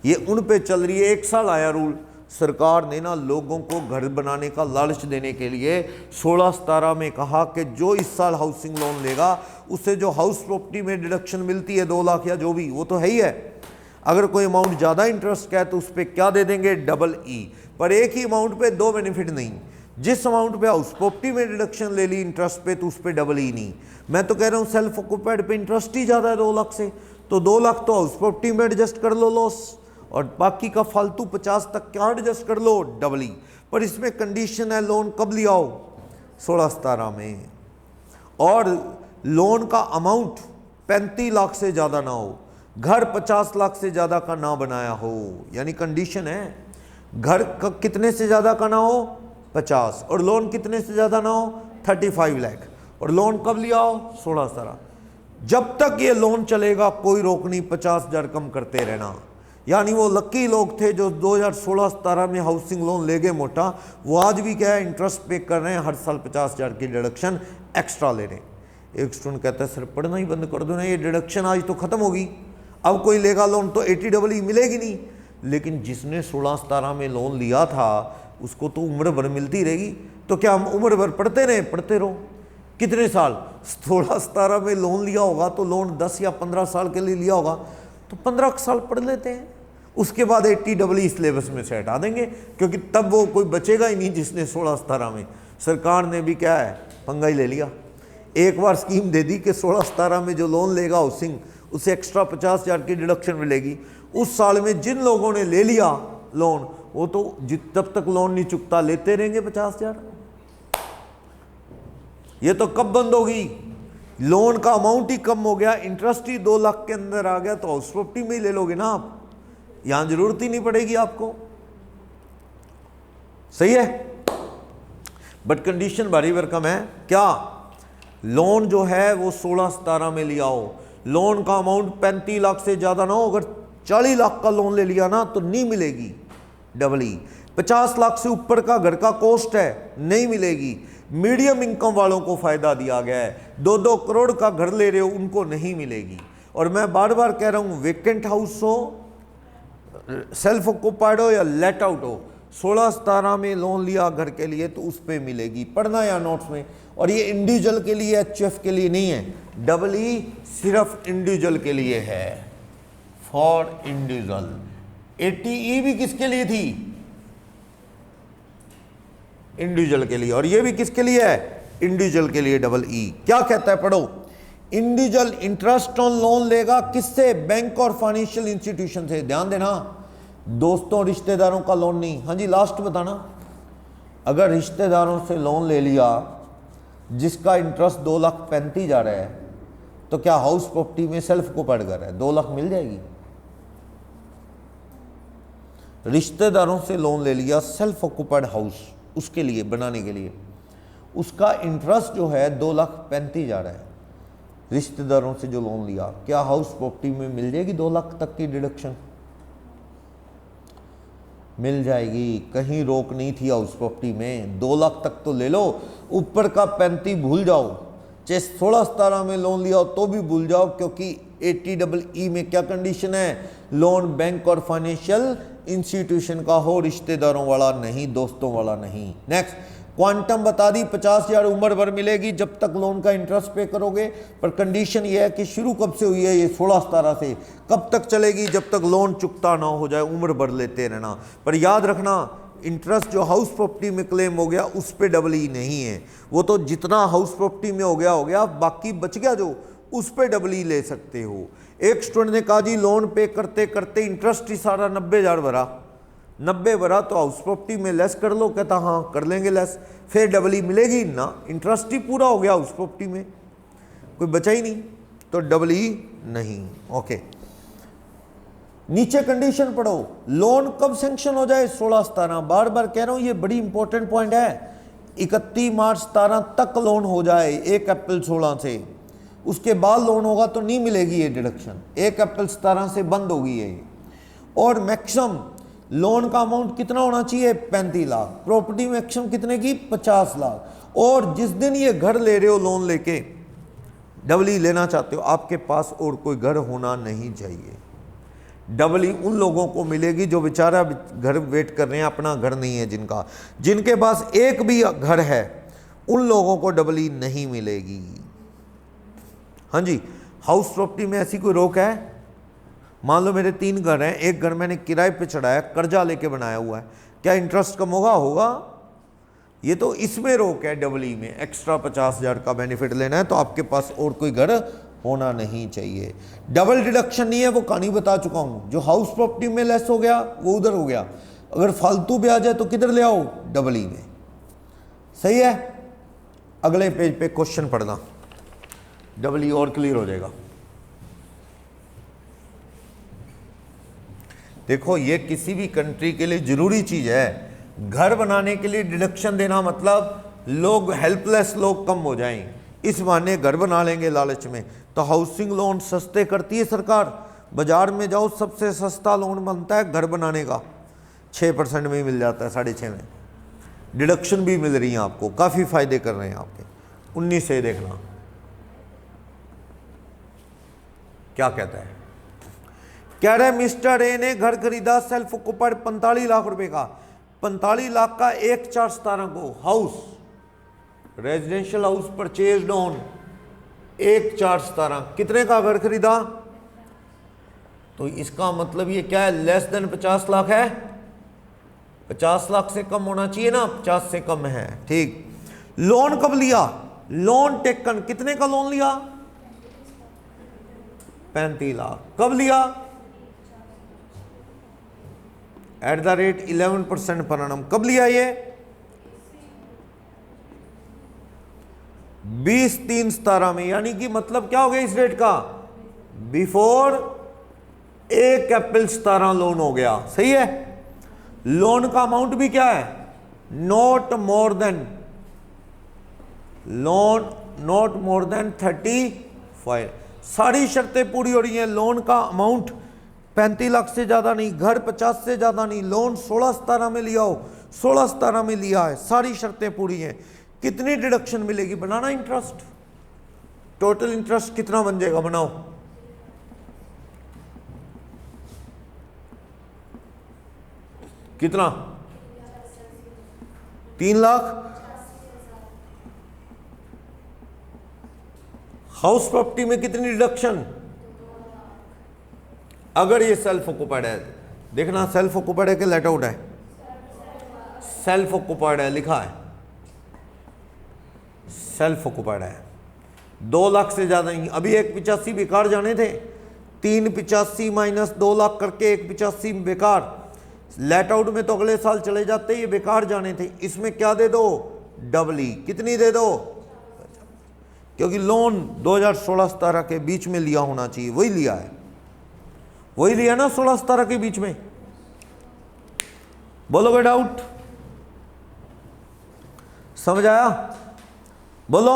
ये उन पे चल रही है। 1 साल आया रूल, सरकार ने ना लोगों को घर बनाने का लालच देने के लिए 16-17 में कहा कि जो इस साल हाउसिंग लोन लेगा उसे जो हाउस प्रॉपर्टी में डिडक्शन मिलती है 2 लाख या जो भी, वो तो है ही है। अगर कोई अमाउंट ज़्यादा इंटरेस्ट का है तो उस पर क्या दे देंगे, डबल ई, पर एक ही अमाउंट पे 2 बेनिफिट नहीं। जिस अमाउंट पे हाउस प्रॉपर्टी में डिडक्शन ले ली इंटरेस्ट पे तो उस पर डबल ई नहीं। मैं तो कह रहा हूँ सेल्फ ऑक्यूपाइड पे इंटरेस्ट ही ज़्यादा है 2 लाख से, तो 2 लाख तो हाउस प्रॉपर्टी में एडजस्ट कर लो लॉस, और बाकी का फालतू 50 तक क्या एडजस्ट कर लो, डबल ई। पर इसमें कंडीशन है लोन कब लिया हो, 16-17 में, और लोन का अमाउंट 35 लाख से ज़्यादा ना हो, घर 50 लाख से ज़्यादा का ना बनाया हो, यानी कंडीशन है घर कितने से ज़्यादा का ना हो 50, और लोन कितने से ज़्यादा ना हो 35 लाख, और लोन कब लिया हो 16-17। जब तक ये लोन चलेगा कोई रोक नहीं, 50,000 कम करते रहना। यानी वो लकी लोग थे जो 2016-17 में हाउसिंग लोन ले गए मोटा, वो आज भी क्या है इंटरेस्ट पे कर रहे हैं, हर साल 50,000 की डिडक्शन एक्स्ट्रा ले रहे हैं। एक स्टूडेंट कहता है सर पढ़ना ही बंद कर दो ना, ये डिडक्शन आज तो ख़त्म होगी, अब कोई लेगा लोन तो 80 डबल ई मिलेगी नहीं। लेकिन जिसने 16-17 में लोन लिया था उसको तो उम्र भर मिलती रहेगी, तो क्या हम उम्र भर पढ़ते रहो? कितने साल, 16-17 में लोन लिया होगा तो लोन 10 या 15 साल के लिए लिया होगा, तो 15 साल पढ़ लेते हैं, उसके बाद 80 डबल ई सिलेबस में से हटा देंगे, क्योंकि तब वो कोई बचेगा ही नहीं जिसने 16-17 में। सरकार ने भी क्या है पंगा ही ले लिया, एक बार स्कीम दे दी कि 16-17 में जो लोन लेगा हाउसिंग उसे एक्स्ट्रा 50,000 की डिडक्शन मिलेगी। उस साल में जिन लोगों ने ले लिया लोन वो तो जब तक लोन नहीं चुकता लेते रहेंगे 50,000। ये तो कब बंद होगी, लोन का अमाउंट ही कम हो गया, इंटरेस्ट ही 2 लाख के अंदर आ गया, तो हाउस प्रॉपर्टी में ही ले लोगे ना आप, यहां जरूरत ही नहीं पड़ेगी आपको। सही है, बट कंडीशन भारी भरकम है क्या, लोन जो है वो 16-17 में लिया हो, लोन का अमाउंट 35 लाख से ज्यादा ना हो, अगर 40 लाख का लोन ले लिया ना तो नहीं मिलेगी डबल ई। 50 लाख से ऊपर का घर का कॉस्ट है नहीं मिलेगी। मीडियम इनकम वालों को फायदा दिया गया है, 2-2 करोड़ का घर ले रहे हो उनको नहीं मिलेगी। और मैं बार बार कह रहा हूं वेकेंट हाउस हो, सेल्फ ऑक्यूपाइड हो या लेट आउट हो, 16-17 में लोन लिया घर के लिए तो उस पर मिलेगी। पढ़ना या नोट्स में, और ये इंडिविजुअल के लिए एचएफ के लिए नहीं है, डबल ई सिर्फ इंडिविजुअल के लिए है, फॉर इंडिविजुअल। 80E भी किसके लिए थी, इंडिविजुअल के लिए, और ये भी किसके लिए है, इंडिविजुअल के लिए डबल ई। क्या कहता है पढ़ो, इंडिविजुअल इंटरेस्ट ऑन लोन लेगा किससे, बैंक और फाइनेंशियल इंस्टीट्यूशन से। ध्यान देना दोस्तों, रिश्तेदारों का लोन नहीं। हाँ जी लास्ट बताना, अगर रिश्तेदारों से लोन ले लिया जिसका इंटरेस्ट 2,35,000 है तो क्या हाउस प्रॉपर्टी में सेल्फ को पड़ कर है 2 लाख मिल जाएगी। रिश्तेदारों से लोन ले लिया सेल्फ ऑक्यूपाइड हाउस उसके लिए बनाने के लिए, उसका इंटरेस्ट जो है 2,35,000 है। रिश्तेदारों से जो लोन लिया, क्या हाउस प्रॉपर्टी में मिल जाएगी 2 लाख तक की डिडक्शन? मिल जाएगी, कहीं रोक नहीं थी हाउस प्रॉपर्टी में। 2 लाख तक तो ले लो, ऊपर का 35 भूल जाओ, चाहे 16-17 में लोन लिया हो तो भी भूल जाओ, क्योंकि 80EE में क्या कंडीशन है, लोन बैंक और फाइनेंशियल इंस्टीट्यूशन का हो, रिश्तेदारों वाला नहीं, दोस्तों वाला नहीं। नेक्स्ट, क्वांटम बता दी 50,000 उम्र भर मिलेगी जब तक लोन का इंटरेस्ट पे करोगे, पर कंडीशन ये है कि शुरू कब से हुई है, ये 16-17 से, कब तक चलेगी, जब तक लोन चुकता ना हो जाए, उम्र भर लेते रहना। पर याद रखना इंटरेस्ट जो हाउस प्रॉपर्टी में क्लेम हो गया उस पे डबल ई नहीं है, वो तो जितना हाउस प्रॉपर्टी में हो गया, बाकी बच गया जो उस पे डबल ई ले सकते हो। एक स्टूडेंट ने कहा जी लोन पे करते करते इंटरेस्ट ही सारा 90,000 भरा, 90 भरा तो हाउस प्रॉपर्टी में लेस कर लो, कहता हाँ कर लेंगे लेस, फिर डबल ई मिलेगी ना, इंटरेस्ट ही पूरा हो गया हाउस प्रॉपर्टी में, कोई बचा ही नहीं, तो डबल ई नहीं। ओके, नीचे कंडीशन पढ़ो, लोन कब सैंक्शन हो जाए, 16-17। बार बार कह रहा हूं ये बड़ी इंपॉर्टेंट पॉइंट है, 31 मार्च 17 तक लोन हो जाए 1 अप्रैल 16 से, उसके बाद लोन होगा तो नहीं मिलेगी ये डिडक्शन। 1 अप्रैल 17 से बंद होगी ये। और मैक्सिमम लोन का अमाउंट कितना होना चाहिए? 35 लाख। प्रॉपर्टी मैक्सिमम कितने की? 50 लाख। और जिस दिन ये घर ले रहे हो लोन लेके, डबल ई लेना चाहते हो, आपके पास और कोई घर होना नहीं चाहिए। डबल ई उन लोगों को मिलेगी जो बेचारा घर वेट कर रहे हैं, अपना घर नहीं है जिनका, जिनके पास एक भी घर है उन लोगों को डबल ई नहीं मिलेगी। हाँ जी, हाउस प्रॉपर्टी में ऐसी कोई रोक है? मान लो मेरे 3 घर हैं, एक घर मैंने किराए पे चढ़ाया, कर्जा लेके बनाया हुआ है, क्या इंटरेस्ट कम होगा? होगा। ये तो इसमें रोक है डबल ई में। एक्स्ट्रा 50,000 का बेनिफिट लेना है तो आपके पास और कोई घर होना नहीं चाहिए। डबल डिडक्शन नहीं है, वो कहानी बता चुका हूं। जो हाउस प्रॉपर्टी में लेस हो गया वो उधर हो गया, अगर फालतू ब्याज है तो किधर ले आओ? डबल ई में। सही है। अगले पेज पे क्वेश्चन पढ़ना, डबल ई और क्लियर हो जाएगा। देखो ये किसी भी कंट्री के लिए जरूरी चीज है। घर बनाने के लिए डिडक्शन देना मतलब लोग, हेल्पलेस लोग कम हो जाएं, इस बहाने घर बना लेंगे लालच में। तो हाउसिंग लोन सस्ते करती है सरकार। बाजार में जाओ, सबसे सस्ता लोन बनता है घर बनाने का, 6% में ही मिल जाता है, 6.5 में। डिडक्शन भी मिल रही है आपको, काफ़ी फायदे कर रहे हैं आपके। 19 से देखना क्या कहता है। कह रहे मिस्टर ए ने घर खरीदा सेल्फ ऑक्युपाइड 45 लाख रुपए का। 45 लाख का 1/4/17 को house, residential house purchased on 1/4/17 कितने का घर खरीदा? तो इसका मतलब ये क्या है? लेस देन 50 लाख है। 50 लाख से कम होना चाहिए ना, 50 से कम है। ठीक। लोन कब लिया? लोन टेकन, कितने का लोन लिया? 35 लाख। कब लिया? एट द रेट 11% पर annum। कब लिया ये? 20/3/17 में। यानी कि मतलब क्या हो गया इस रेट का? बिफोर 1 अप्रैल 17 लोन हो गया। सही है। लोन का अमाउंट भी क्या है? Not more than 35। सारी शर्तें पूरी हो रही हैं। लोन का अमाउंट 35 लाख से ज्यादा नहीं, घर 50 से ज्यादा नहीं, लोन 16/17 में लिया हो, 16/17 में लिया है, सारी शर्तें पूरी हैं। कितनी डिडक्शन मिलेगी? बनाना इंटरेस्ट, टोटल इंटरेस्ट कितना बन जाएगा? बनाओ। कितना? 3 लाख। हाउस प्रॉपर्टी में कितनी डिडक्शन? अगर ये सेल्फ ऑक्युपाइड है, देखना सेल्फ ऑक्युपाइड है कि लेट आउट है? सेल्फ ऑक्युपाइड है, लिखा है सेल्फ ऑक्युपाइड है। 2 लाख से ज्यादा नहीं। अभी 185 बेकार जाने थे, 385 माइनस 2 लाख करके 185 बेकार। लेट आउट में तो अगले साल चले जाते, ये बेकार जाने थे। इसमें क्या दे दो? Double E. कितनी दे दो? क्योंकि लोन 2016-17 के बीच में लिया होना चाहिए, वही लिया है, वही लिया ना 16-17 के बीच में। बोलोगे डाउट? समझ आया? बोलो।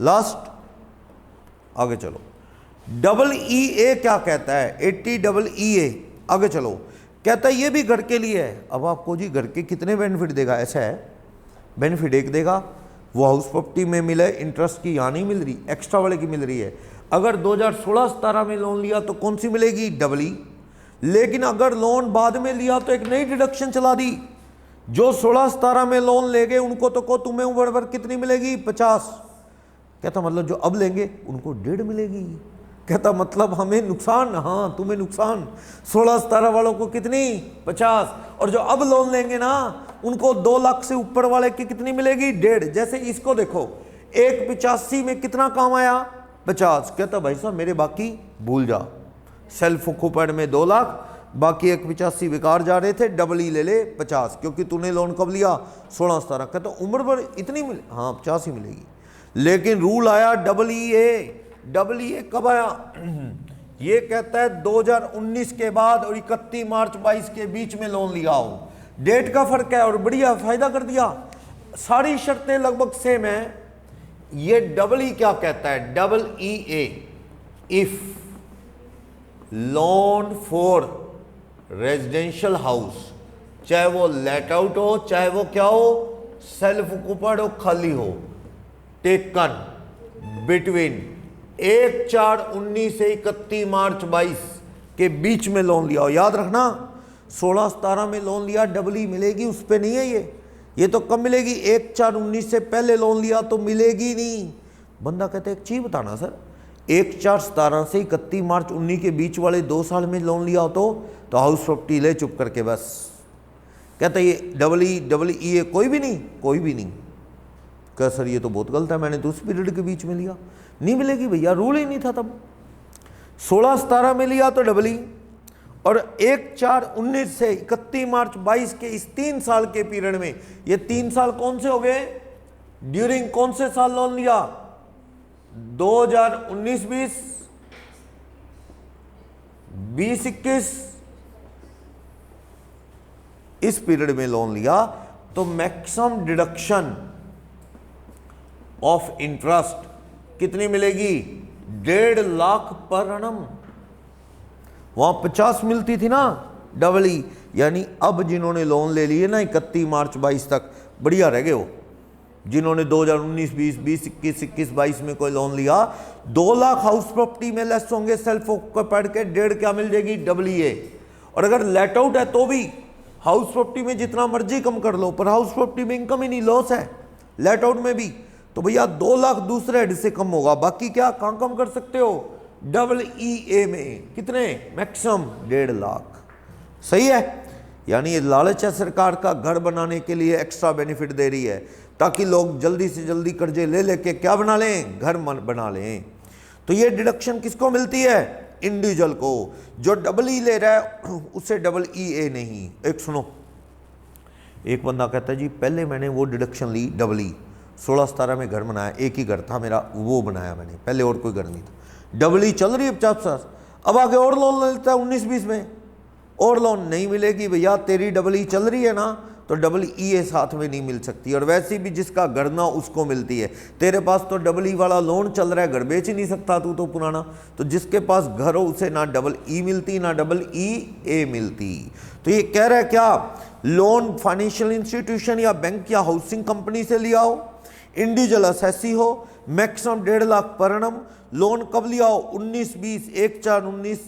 लास्ट आगे चलो। डबल ई ए क्या कहता है? 80EE। आगे चलो, कहता है ये भी घर के लिए है। अब आपको जी घर के कितने बेनिफिट देगा? ऐसा है, बेनिफिट एक देगा, वो हाउस प्रॉपर्टी में मिले, इंटरेस्ट की यहाँ नहीं मिल रही, एक्स्ट्रा वाले की मिल रही है। अगर 2016-17 में लोन लिया तो कौन सी मिलेगी? Double E. लेकिन अगर लोन बाद में लिया तो एक नई डिडक्शन चला दी। जो 16-17 में लोन ले गए उनको तो को तुम्हें उम्र भर कितनी मिलेगी? 50। कहता मतलब जो अब लेंगे उनको 1.5 मिलेगी। कहता मतलब हमें नुकसान? हाँ तुम्हें नुकसान। 16-17 वालों को कितनी? 50। और जो अब लोन लेंगे ना उनको 2 लाख से ऊपर वाले की कितनी मिलेगी? 1.5। जैसे इसको देखो, 185 में कितना काम आया? 50। कहता भाई साहब मेरे बाकी भूल जा, सेल्फ ऑक्युपाइड में 2 लाख, बाकी 185 बेकार जा रहे थे, डबल ई ले ले 50, क्योंकि तूने लोन कब लिया? 16-17। कहता उम्र भर इतनी मिले? हाँ 50 ही मिलेगी। लेकिन रूल आया डबल ई ए। डबल ई ए कब आया? ये कहता है 2019 के बाद और 31 मार्च 22 के बीच में लोन लिया हो। डेट का फर्क है और बढ़िया फायदा कर दिया। सारी शर्तें लगभग सेम है। ये डबल ई क्या कहता है, double E A, if loan for residential house, चाहे वो लेट आउट हो, चाहे वो क्या हो, सेल्फ ऑक्यूपाइड हो, खाली हो, टेकन बिटवीन 1/4/19 से 31 मार्च 22 के बीच में लोन लिया हो। याद रखना 16-17 में लोन लिया, डबल ई मिलेगी, उस पर नहीं है ये तो कब मिलेगी, 1/4/19 से पहले लोन लिया तो मिलेगी नहीं। बंदा कहते एक चीज बताना सर, 1/4/17 से 31 मार्च 19 के बीच वाले 2 साल में लोन लिया हो तो हाउस प्रॉपर्टी ले चुप करके बस। कहते ये डबल ई ए कोई भी नहीं, कोई भी नहीं। कह सर ये तो बहुत गलत है, मैंने तो उस पीरियड के बीच में लिया। नहीं मिलेगी भैया, रूल ही नहीं था तब। 16-17 में लिया तो डबल ई, और 1/4/19 से 31 मार्च 22 के इस 3 साल के पीरियड में, ये 3 साल कौन से हो गए, ड्यूरिंग कौन से साल लोन लिया, 2019-20, 20-21, इस पीरियड में लोन लिया तो मैक्सिमम डिडक्शन ऑफ इंटरेस्ट कितनी मिलेगी, 1.5 लाख पर annum। वहां 50 मिलती थी ना डबल ई, यानी अब जिन्होंने लोन ले लिए ना 31 मार्च 22 तक, बढ़िया रह गए हो। जिन्होंने 2019-20, 20-21, 21-22 में कोई लोन लिया, 2 लाख हाउस प्रॉपर्टी में लेस होंगे, सेल्फ ऑक्यूपाइड के 1.5 क्या मिल जाएगी, डबल ई ए। और अगर लेट आउट है तो भी हाउस प्रॉपर्टी में जितना मर्जी कम कर लो, पर हाउस प्रॉपर्टी में इनकम ही नहीं, लॉस है लेट आउट में भी, तो भैया 2 लाख दूसरे हेड से कम होगा। बाकी क्या कहां कम कर सकते हो, डबल ई ए में कितने, मैक्सिमम 1.5 लाख। सही है, यानी ये लालच है सरकार का, घर बनाने के लिए एक्स्ट्रा बेनिफिट दे रही है ताकि लोग जल्दी से जल्दी कर्जे ले लेके क्या बना लें, घर बना लें। तो ये डिडक्शन किसको मिलती है, इंडिविजुअल को। जो डबल ई ले रहा है उसे डबल ई ए नहीं। एक सुनो, एक बंदा कहता है जी पहले मैंने वो डिडक्शन ली डबल ई, 16-17 में घर बनाया, एक ही घर था मेरा, वो बनाया मैंने, पहले और कोई घर नहीं था, डबल ई चल रही है 50-50, अब आगे और लोन लेता है 19-20 में, और लोन नहीं मिलेगी भैया, तेरी डबल ई चल रही है ना, तो डबल ई ए साथ में नहीं मिल सकती। और वैसे भी जिसका घर ना उसको मिलती है, तेरे पास तो डबल ई वाला लोन चल रहा है, घर बेच ही नहीं सकता तू तो पुराना, तो जिसके पास घर हो उसे ना डबल ई मिलती ना डबल ई ए मिलती। तो ये कह रहा है क्या, लोन फाइनेंशियल इंस्टीट्यूशन या बैंक या हाउसिंग कंपनी से लिया हो, इंडिविजुअल असेसी हो, मैक्सिमम 1.5 लाख पर annum, लोन कब लिया हो, 19-20, 1/4/19,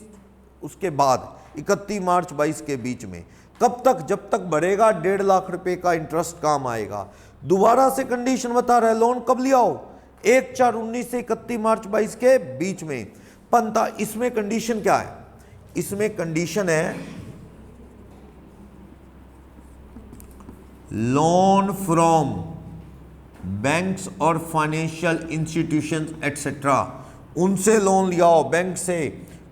उसके बाद 31 मार्च 22 के बीच में, कब तक, जब तक बढ़ेगा 1.5 लाख रुपए का इंटरेस्ट काम आएगा। दोबारा से कंडीशन बता रहा है, लोन कब लिया हो, 1/4/19 से 31 मार्च 22 के बीच में। पंता इसमें कंडीशन क्या है, इसमें कंडीशन है लोन फ्रॉम बैंक्स और फाइनेंशियल इंस्टीट्यूशंस एटसेट्रा, उनसे लोन लिया हो, बैंक से,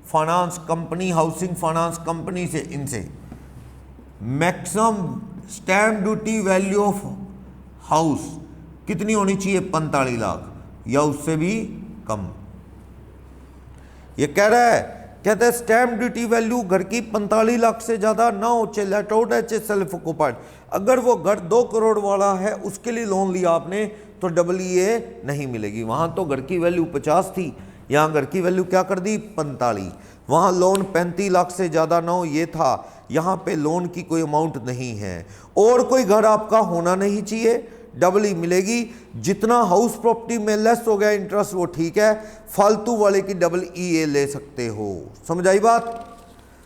finance company, housing finance company से, इनसे। Maximum stamp duty value of house कितनी होनी चाहिए, 45 लाख या उससे भी कम। ये कह रहा है, कहते हैं स्टैम्प ड्यूटी वैल्यू घर की 45 लाख से ज्यादा ना हो, चाहे लेट आउट है चाहे सेल्फ ऑक्यूपाइड। अगर वो घर 2 करोड़ वाला है, उसके लिए लोन लिया आपने, तो डबल ई ए नहीं मिलेगी। वहां तो घर की वैल्यू 50 थी, यहाँ घर की वैल्यू क्या कर दी, 45। वहाँ लोन 35 लाख से ज़्यादा ना हो, ये था, यहाँ पे लोन की कोई अमाउंट नहीं है। और कोई घर आपका होना नहीं चाहिए, डबल ई मिलेगी। जितना हाउस प्रॉपर्टी में लेस हो गया इंटरेस्ट वो ठीक है, फालतू वाले की डबल ई ए ले सकते हो। समझ आई बात।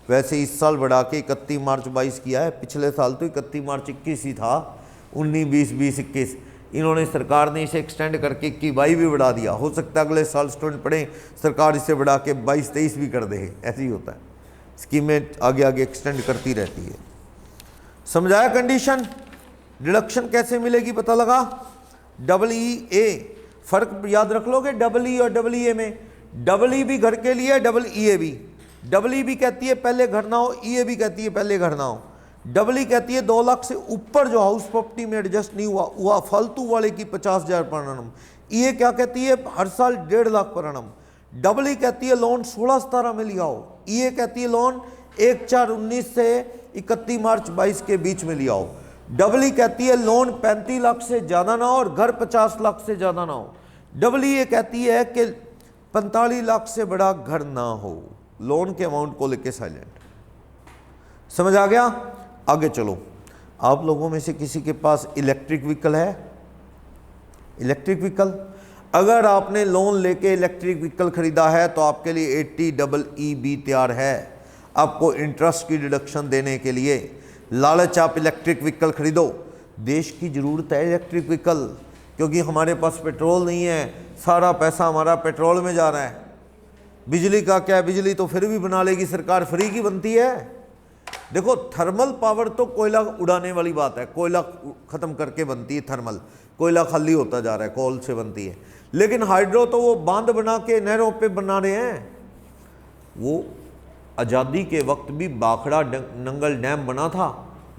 वैसे इस साल बढ़ा के 31 मार्च 22 किया है, पिछले साल तो 31 मार्च 21 ही था, 19, 20, 20, 21। इन्होंने, सरकार ने इसे एक्सटेंड करके 21-22 भी बढ़ा दिया। हो सकता है अगले साल स्टूडेंट पढ़ें, सरकार इसे बढ़ा के 22-23 भी कर दे, ऐसे ही होता है, स्कीमें आगे आगे एक्सटेंड करती रहती है। समझाया कंडीशन। डिडक्शन कैसे मिलेगी पता लगा, डबल ई ए, फर्क याद रख लोगे डबल ई और डबल ई ए में। डबल ई भी घर के लिए, डबल ई ए भी। डबल ई भी कहती है पहले घर ना हो, ई ए भी कहती है पहले घर ना हो। डबल ई कहती है 2 लाख से ऊपर जो हाउस प्रॉपर्टी में एडजस्ट नहीं हुआ फालतू वाले की 50,000 पर annum। ई ए क्या कहती है, हर साल 1.5 लाख पर annum। डबल ई कहती है लोन 16-17 में लिया हो, ई ए कहती है लोन 1/4/19 से 31 मार्च 22 के बीच में लिया हो। डबल ई कहती है लोन 35 लाख से ज़्यादा ना हो और घर 50 लाख से ज़्यादा ना हो। डबल ई ये कहती है कि 45 लाख से बड़ा घर ना हो। लोन के अमाउंट को लेके साइलेंट। समझ आ गया? आगे चलो। आप लोगों में से किसी के पास इलेक्ट्रिक व्हीकल है? इलेक्ट्रिक व्हीकल, अगर आपने लोन लेके इलेक्ट्रिक व्हीकल खरीदा है तो आपके लिए 80EE तैयार है आपको इंटरेस्ट की डिडक्शन देने के लिए। लालच आप इलेक्ट्रिक व्हीकल खरीदो। देश की ज़रूरत है इलेक्ट्रिक व्हीकल, क्योंकि हमारे पास पेट्रोल नहीं है, सारा पैसा हमारा पेट्रोल में जा रहा है। बिजली का क्या है, बिजली तो फिर भी बना लेगी सरकार, फ्री की बनती है। देखो थर्मल पावर तो कोयला उड़ाने वाली बात है, कोयला ख़त्म करके बनती है थर्मल, कोयला खाली होता जा रहा है, कोल से बनती है। लेकिन हाइड्रो तो वो बांध बना के नहरों पे बना रहे हैं। वो आज़ादी के वक्त भी बाखड़ा नंगल डैम बना था,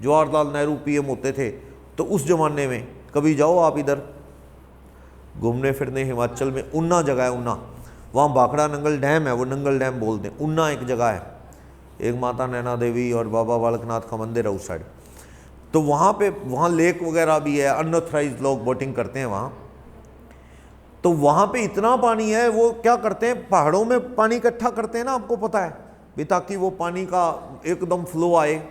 जवाहरलाल नेहरू पीएम होते थे, तो उस ज़माने में कभी जाओ आप इधर घूमने फिरने, हिमाचल में ऊना जगह है, ऊना, वहाँ बाखड़ा नंगल डैम है, वो नंगल डैम बोलते हैं। ऊना एक जगह है, एक माता नैना देवी और बाबा बालकनाथ का मंदिर है उस साइड। तो वहाँ लेक वगैरह भी है, अनऑथराइज्ड लोग बोटिंग करते हैं वहाँ। तो वहाँ पे इतना पानी है, वो क्या करते हैं पहाड़ों में पानी इकट्ठा करते हैं ना, आपको पता है भी, ताकि वो पानी का एकदम फ्लो आए।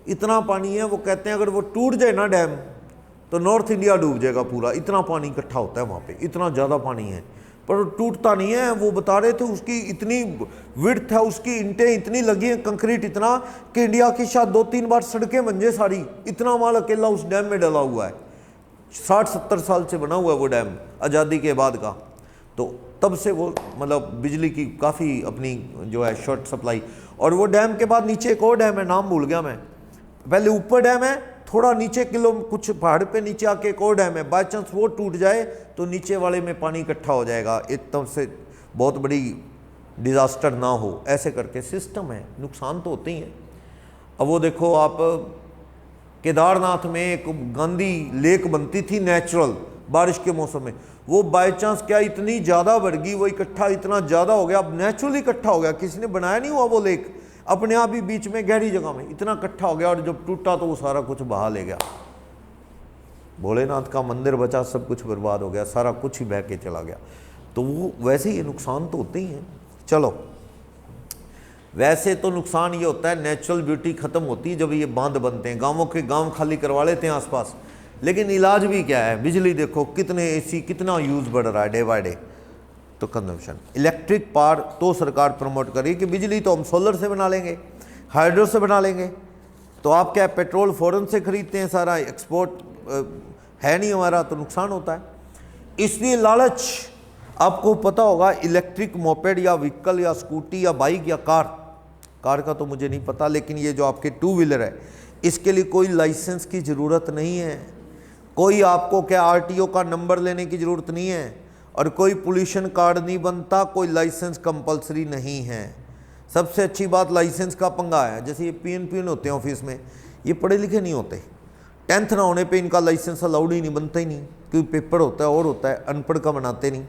इतना पानी है, वो कहते हैं अगर वो टूट जाए ना डैम तो नॉर्थ इंडिया डूब जाएगा पूरा, इतना पानी इकट्ठा होता है वहाँ पे, इतना ज़्यादा पानी है। पर टूटता नहीं है। वो बता रहे थे उसकी इतनी विड्थ है, उसकी इंटें इतनी लगी हैं, कंक्रीट इतना कि इंडिया की शायद 2-3 बार सड़कें बन जाए सारी, इतना माल अकेला उस डैम में डला हुआ है। 60-70 साल से बना हुआ है वो डैम, आज़ादी के बाद का। तो तब से वो मतलब बिजली की काफ़ी अपनी जो है शॉर्ट सप्लाई। और वो डैम के बाद नीचे एक और डैम है, नाम भूल गया मैं, पहले ऊपर डैम है, थोड़ा नीचे कुछ पहाड़ पे नीचे आके एक और डैम है। बाई चांस वो टूट जाए तो नीचे वाले में पानी इकट्ठा हो जाएगा, एकदम से बहुत बड़ी डिज़ास्टर ना हो, ऐसे करके सिस्टम है। नुकसान तो होते ही हैं। अब वो देखो आप केदारनाथ में एक गांधी लेक बनती थी नेचुरल बारिश के मौसम में, वो बाई चांस क्या इतनी ज़्यादा बढ़ गई, वो इकट्ठा इतना ज़्यादा हो गया, अब नेचुरली इकट्ठा हो गया, किसी ने बनाया नहीं हुआ वो लेक, अपने आप ही बीच में गहरी जगह में इतना इकट्ठा हो गया, और जब टूटा तो वो सारा कुछ बहा ले गया। भोलेनाथ का मंदिर बचा, सब कुछ बर्बाद हो गया, सारा कुछ ही बह के चला गया। तो वो वैसे ही नुकसान तो होते ही हैं। चलो, वैसे तो नुकसान ये होता है, नेचुरल ब्यूटी ख़त्म होती है जब ये बांध बनते हैं, गाँवों के गाँव खाली करवा लेते हैं आसपास। लेकिन इलाज भी क्या है, बिजली देखो कितने एसी, कितना यूज़ बढ़ रहा है डे बाय डे। तो कंजम्पशन, इलेक्ट्रिक पावर तो सरकार प्रमोट करी कि बिजली तो हम सोलर से बना लेंगे, हाइड्रो से बना लेंगे। तो आप क्या पेट्रोल फ़ौरन से खरीदते हैं, सारा एक्सपोर्ट है नहीं हमारा, तो नुकसान होता है। इसलिए लालच, आपको पता होगा इलेक्ट्रिक मोपेड या व्हीकल या स्कूटी या बाइक या कार का तो मुझे नहीं पता, लेकिन ये जो आपके 2 व्हीलर है इसके लिए कोई लाइसेंस की ज़रूरत नहीं है, कोई आपको क्या आरटीओ का नंबर लेने की ज़रूरत नहीं है, और कोई पोल्यूशन कार्ड नहीं बनता, कोई लाइसेंस कंपलसरी नहीं है। सबसे अच्छी बात लाइसेंस का पंगा है। जैसे ये पीएन होते हैं ऑफिस में, ये पढ़े लिखे नहीं होते, 10th ना होने पे इनका लाइसेंस अलाउड ही नहीं, बनता ही नहीं, क्योंकि पेपर होता है और होता है, अनपढ़ का बनाते नहीं।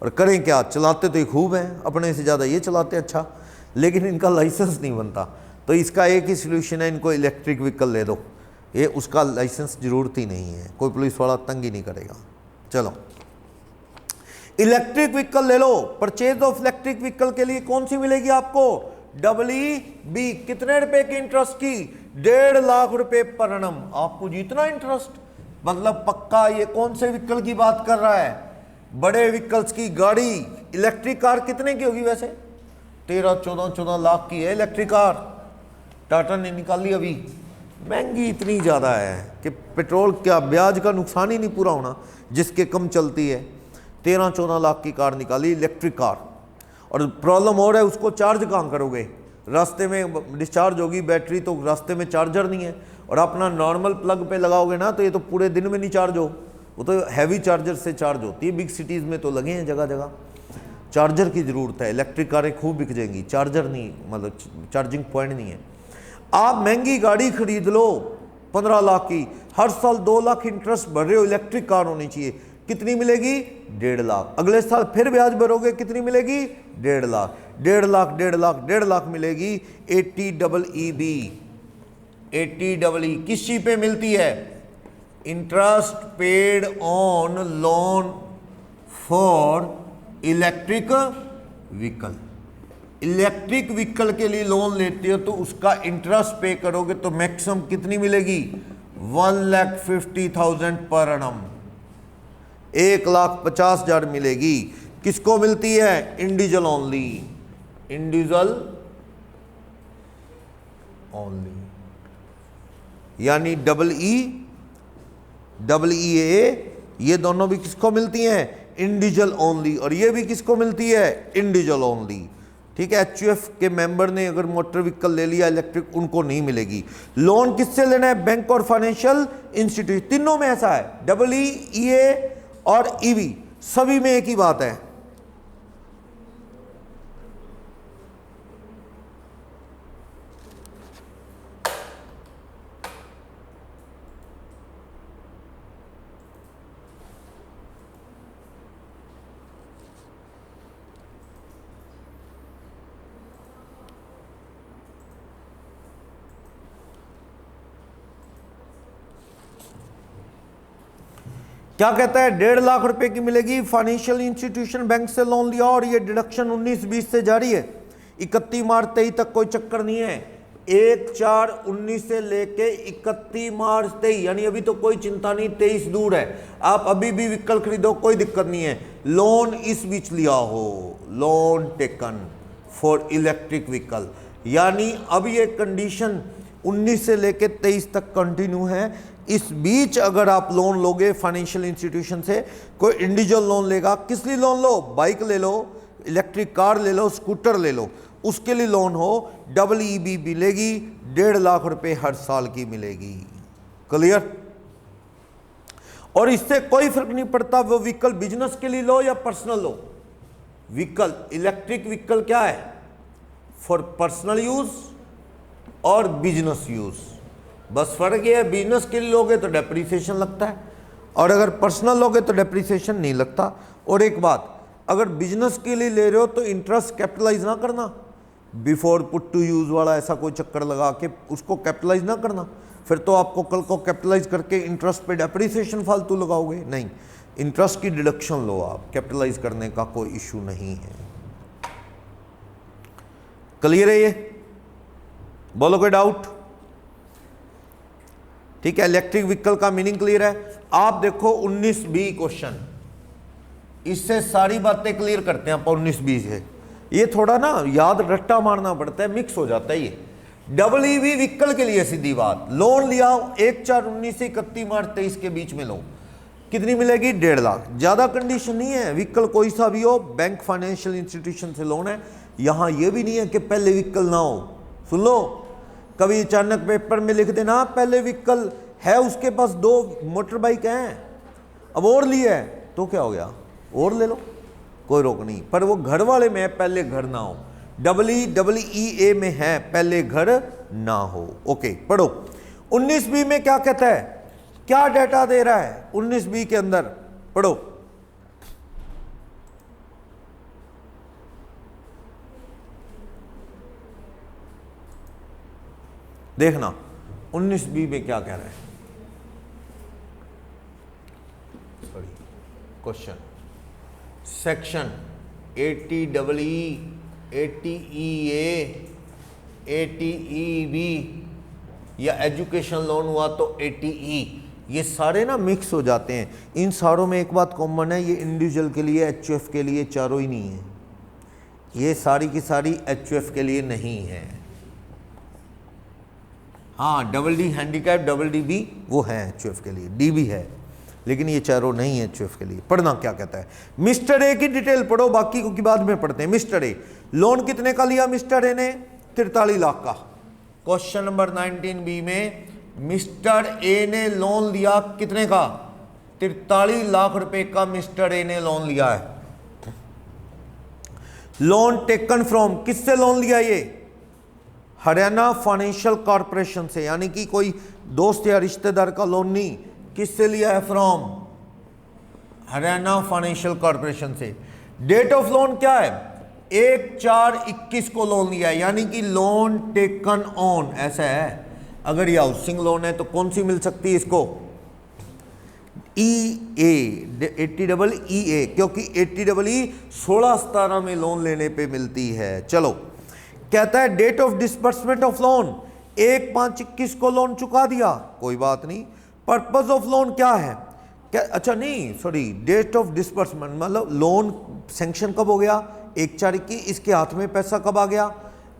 और करें क्या, चलाते तो ये खूब हैं, अपने से ज़्यादा ये चलाते हैं अच्छा, लेकिन इनका लाइसेंस नहीं बनता। तो इसका एक ही सोल्यूशन है, इनको इलेक्ट्रिक व्हीकल ले दो, ये उसका लाइसेंस ज़रूरत ही नहीं है, कोई पुलिस वाला तंग ही नहीं करेगा। चलो, इलेक्ट्रिक व्हीकल ले लो। परचेज ऑफ इलेक्ट्रिक व्हीकल के लिए कौन सी मिलेगी आपको, EEB। कितने रुपए की इंटरेस्ट की, 1.5 लाख रुपए पर annum। आपको जितना इंटरेस्ट, मतलब पक्का। ये कौन से व्हीकल की बात कर रहा है, बड़े व्हीकल्स की गाड़ी। इलेक्ट्रिक कार कितने की होगी वैसे, 13-14 लाख की है इलेक्ट्रिक कार, टाटा ने निकाली अभी। महंगी इतनी ज़्यादा है कि पेट्रोल क्या ब्याज का नुकसान ही नहीं पूरा होना, जिसके कम चलती है। 13-14 लाख की कार निकाली इलेक्ट्रिक कार। और प्रॉब्लम हो रहा है, उसको चार्ज कहाँ करोगे, रास्ते में डिस्चार्ज होगी बैटरी, तो रास्ते में चार्जर नहीं है। और अपना नॉर्मल प्लग पे लगाओगे ना तो ये तो पूरे दिन में नहीं चार्ज हो, वो तो हैवी चार्जर से चार्ज होती है। बिग सिटीज़ में तो लगे हैं जगह जगह, चार्जर की ज़रूरत है। इलेक्ट्रिक कारें खूब बिक जाएंगी, चार्जर नहीं, मतलब चार्जिंग पॉइंट नहीं है। आप महंगी गाड़ी खरीद लो 15 लाख की, हर साल 2 लाख इंटरेस्ट भर रहे हो, इलेक्ट्रिक कार होनी चाहिए। कितनी मिलेगी, 1.5 लाख। अगले साल फिर ब्याज भरोगे, कितनी मिलेगी, 1.5 लाख। 1.5 लाख, 1.5 लाख, 1.5 लाख मिलेगी। 80EEB, 80EE किस चीज पे मिलती है? Interest paid on loan for electric vehicle. Electric vehicle के लिए लोन लेते हो तो उसका इंटरेस्ट पे करोगे तो मैक्सिमम कितनी मिलेगी? 1,50,000 पर एनम, 1,50,000 मिलेगी। किसको मिलती है? इंडिविजुअल ओनली, इंडिविजुअल ओनली, यानी EEA ये दोनों भी किसको मिलती हैं? Individual only. और ये भी किसको मिलती है? Individual only. ठीक है, HUF के मेंबर ने अगर मोटर व्हीकल ले लिया इलेक्ट्रिक, उनको नहीं मिलेगी। लोन किससे लेना है? बैंक और फाइनेंशियल इंस्टीट्यूट, तीनों में ऐसा है। EEA और EV सभी में एक ही बात है। क्या कहता है? 1.5 लाख रुपए की मिलेगी। फाइनेंशियल इंस्टीट्यूशन बैंक से लोन लिया और ये डिडक्शन 19-20 से जारी है। 31 मार्च 23 तक कोई चक्कर नहीं है। 1/4/19 से लेके 31 मार्च 23, यानी अभी तो कोई चिंता नहीं, 23 दूर है। आप अभी भी व्हीकल खरीदो, कोई दिक्कत नहीं है। लोन इस बीच लिया हो, loan taken for electric vehicle, यानी अब ये कंडीशन 19 से लेके 23 तक कंटिन्यू है। इस बीच अगर आप लोन लोगे फाइनेंशियल इंस्टीट्यूशन से, कोई इंडिविजुअल लोन लेगा, किस लिए लोन लो? बाइक ले लो, इलेक्ट्रिक कार ले लो, स्कूटर ले लो, उसके लिए लोन हो, EEB मिलेगी। 1.5 लाख रुपए हर साल की मिलेगी। क्लियर? और इससे कोई फर्क नहीं पड़ता वो व्हीकल बिजनेस के लिए लो या पर्सनल लो। व्हीकल, इलेक्ट्रिक व्हीकल क्या है? फॉर पर्सनल यूज और बिजनेस यूज। बस फर्क ये है, बिजनेस के लिए लोगे तो डेप्रीसिएशन लगता है और अगर पर्सनल लोगे तो डेप्रीसिएशन नहीं लगता। और एक बात, अगर बिजनेस के लिए ले रहे हो तो इंटरेस्ट कैपिटलाइज ना करना, बिफोर पुट टू यूज वाला ऐसा कोई चक्कर लगा के उसको कैपिटलाइज ना करना, फिर तो आपको कल को कैपिटलाइज करके इंटरेस्ट पे डेप्रीसिएशन फालतू लगाओगे। नहीं, इंटरेस्ट की डिडक्शन लो आप, कैपिटलाइज करने का कोई इशू नहीं है। क्लियर है ये? बोलो कोई डाउट? ठीक है, इलेक्ट्रिक व्हीकल का मीनिंग क्लियर है। आप देखो 19B क्वेश्चन, इससे सारी बातें क्लियर करते हैं आप 19B से। ये थोड़ा ना याद रट्टा मारना पड़ता है, मिक्स हो जाता है ये। EEB व्हीकल के लिए सीधी बात, लोन लिया 1/4/19 से 31 मार्च 23 के बीच में लो, कितनी मिलेगी? 1.5 लाख। ज्यादा कंडीशन नहीं है, व्हीकल कोई सा भी हो, बैंक फाइनेंशियल इंस्टीट्यूशन से लोन है। यहां यह भी नहीं है कि पहले व्हीकल ना हो। सुन लो, कभी अचानक पेपर में लिख देना पहले व्हीकल है, उसके पास 2 मोटर बाइक हैं, अब और लिए है तो क्या हो गया? और ले लो, कोई रोक नहीं। पर वो घर वाले में है, पहले घर ना हो। EEA में है, पहले घर ना हो। ओके, पढ़ो 19B में क्या कहता है, क्या डेटा दे रहा है 19B के अंदर, पढ़ो। देखना 19B में क्या कह रहा है। Sorry, question section 80EE, 80EA, 80EB या एजुकेशन लोन हुआ तो 80E, ये सारे ना मिक्स हो जाते हैं। इन सारों में एक बात कॉमन है, ये इंडिविजुअल के लिए, HUF के लिए चारों ही नहीं है। ये सारी की सारी HUF के लिए नहीं है। हाँ, DD हैंडीकैप, DD वो है HUF के लिए, D भी है, लेकिन ये चारों नहीं है HUF के लिए। पढ़ना क्या कहता है। मिस्टर ए की डिटेल पढ़ो, बाकी को की बाद में पढ़ते हैं। मिस्टर ए लोन कितने का लिया? मिस्टर ए ने 43 लाख का। क्वेश्चन नंबर 19B में मिस्टर ए ने लोन लिया कितने का? 43 लाख रुपए का मिस्टर ए ने लोन लिया है। लोन टेकन फ्रॉम, किससे लोन लिया? ये हरियाणा फाइनेंशियल कॉर्पोरेशन से, यानी कि कोई दोस्त या रिश्तेदार का लोन नहीं, किससे लिया है? फ्रॉम हरियाणा फाइनेंशियल कॉर्पोरेशन से। डेट ऑफ लोन क्या है? 1/4/21 को लोन लिया है, यानी कि लोन टेकन ऑन ऐसा है अगर ये हाउसिंग लोन है तो कौन सी मिल सकती है इसको? EA 80EE, क्योंकि 80EE 16-17 में लोन लेने पे मिलती है। चलो, कहता है date of disbursement of loan, 1/5/21 को लोन चुका दिया, कोई बात नहीं। पर्पस ऑफ लोन क्या है? क्या, अच्छा नहीं सॉरी, डेट ऑफ डिसबर्समेंट मतलब लोन सैंक्शन कब हो गया? 1/4/21, इसके हाथ में पैसा कब आ गया?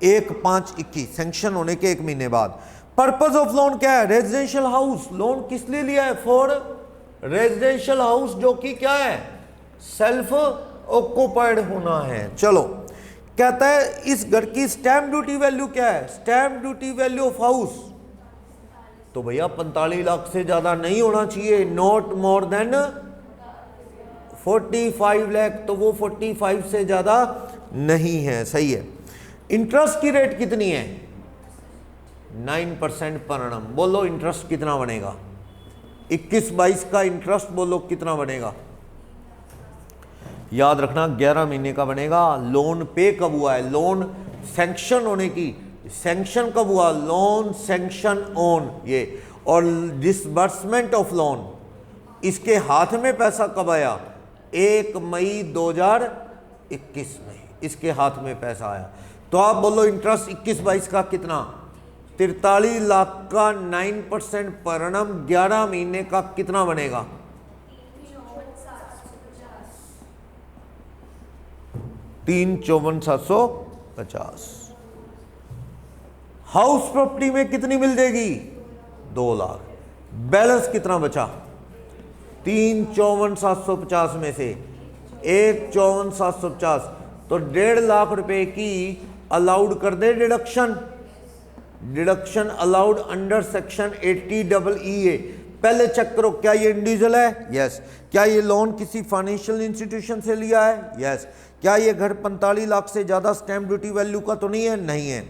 1/5/21, सैंक्शन होने के 1 महीने बाद। पर्पस ऑफ लोन क्या है? रेजिडेंशियल हाउस, लोन किस लिए लिया है? फॉर रेजिडेंशियल हाउस, जो कि क्या है? सेल्फ ऑक्युपाइड होना है। चलो, कहता है इस घर की स्टैम्प ड्यूटी वैल्यू क्या है? Stamp duty value of house, तो भैया 45 लाख से ज्यादा नहीं होना चाहिए, नॉट मोर देन 45 लाख, तो वो 45 से ज्यादा नहीं है, सही है। इंटरेस्ट की रेट कितनी है? 9% पर annum। बोलो इंटरेस्ट कितना बनेगा? 21-22 का इंटरेस्ट बोलो कितना बनेगा? याद रखना 11 महीने का बनेगा। लोन पे कब हुआ है? लोन सैंक्शन होने की, सैंक्शन कब हुआ? लोन सैंक्शन ऑन ये, और डिसबर्समेंट ऑफ लोन, इसके हाथ में पैसा कब आया? 1 मई 2021 में इसके हाथ में पैसा आया। तो आप बोलो इंटरेस्ट 21-22 का कितना? 43 लाख का 9% पर annum 11 महीने का कितना बनेगा? 354,750। हाउस प्रॉपर्टी में कितनी मिल जाएगी? 2 लाख। बैलेंस कितना बचा? 354,750 में से 154,750, तो 1.5 लाख रुपए की अलाउड कर दे deduction. Deduction allowed under section 80EE। पहले चेक करो क्या ये इंडिविजुअल है? यस। क्या ये लोन किसी फाइनेंशियल इंस्टीट्यूशन से लिया है? यस। क्या ये घर 45 लाख से ज्यादा स्टैम्प ड्यूटी वैल्यू का तो नहीं है? नहीं है।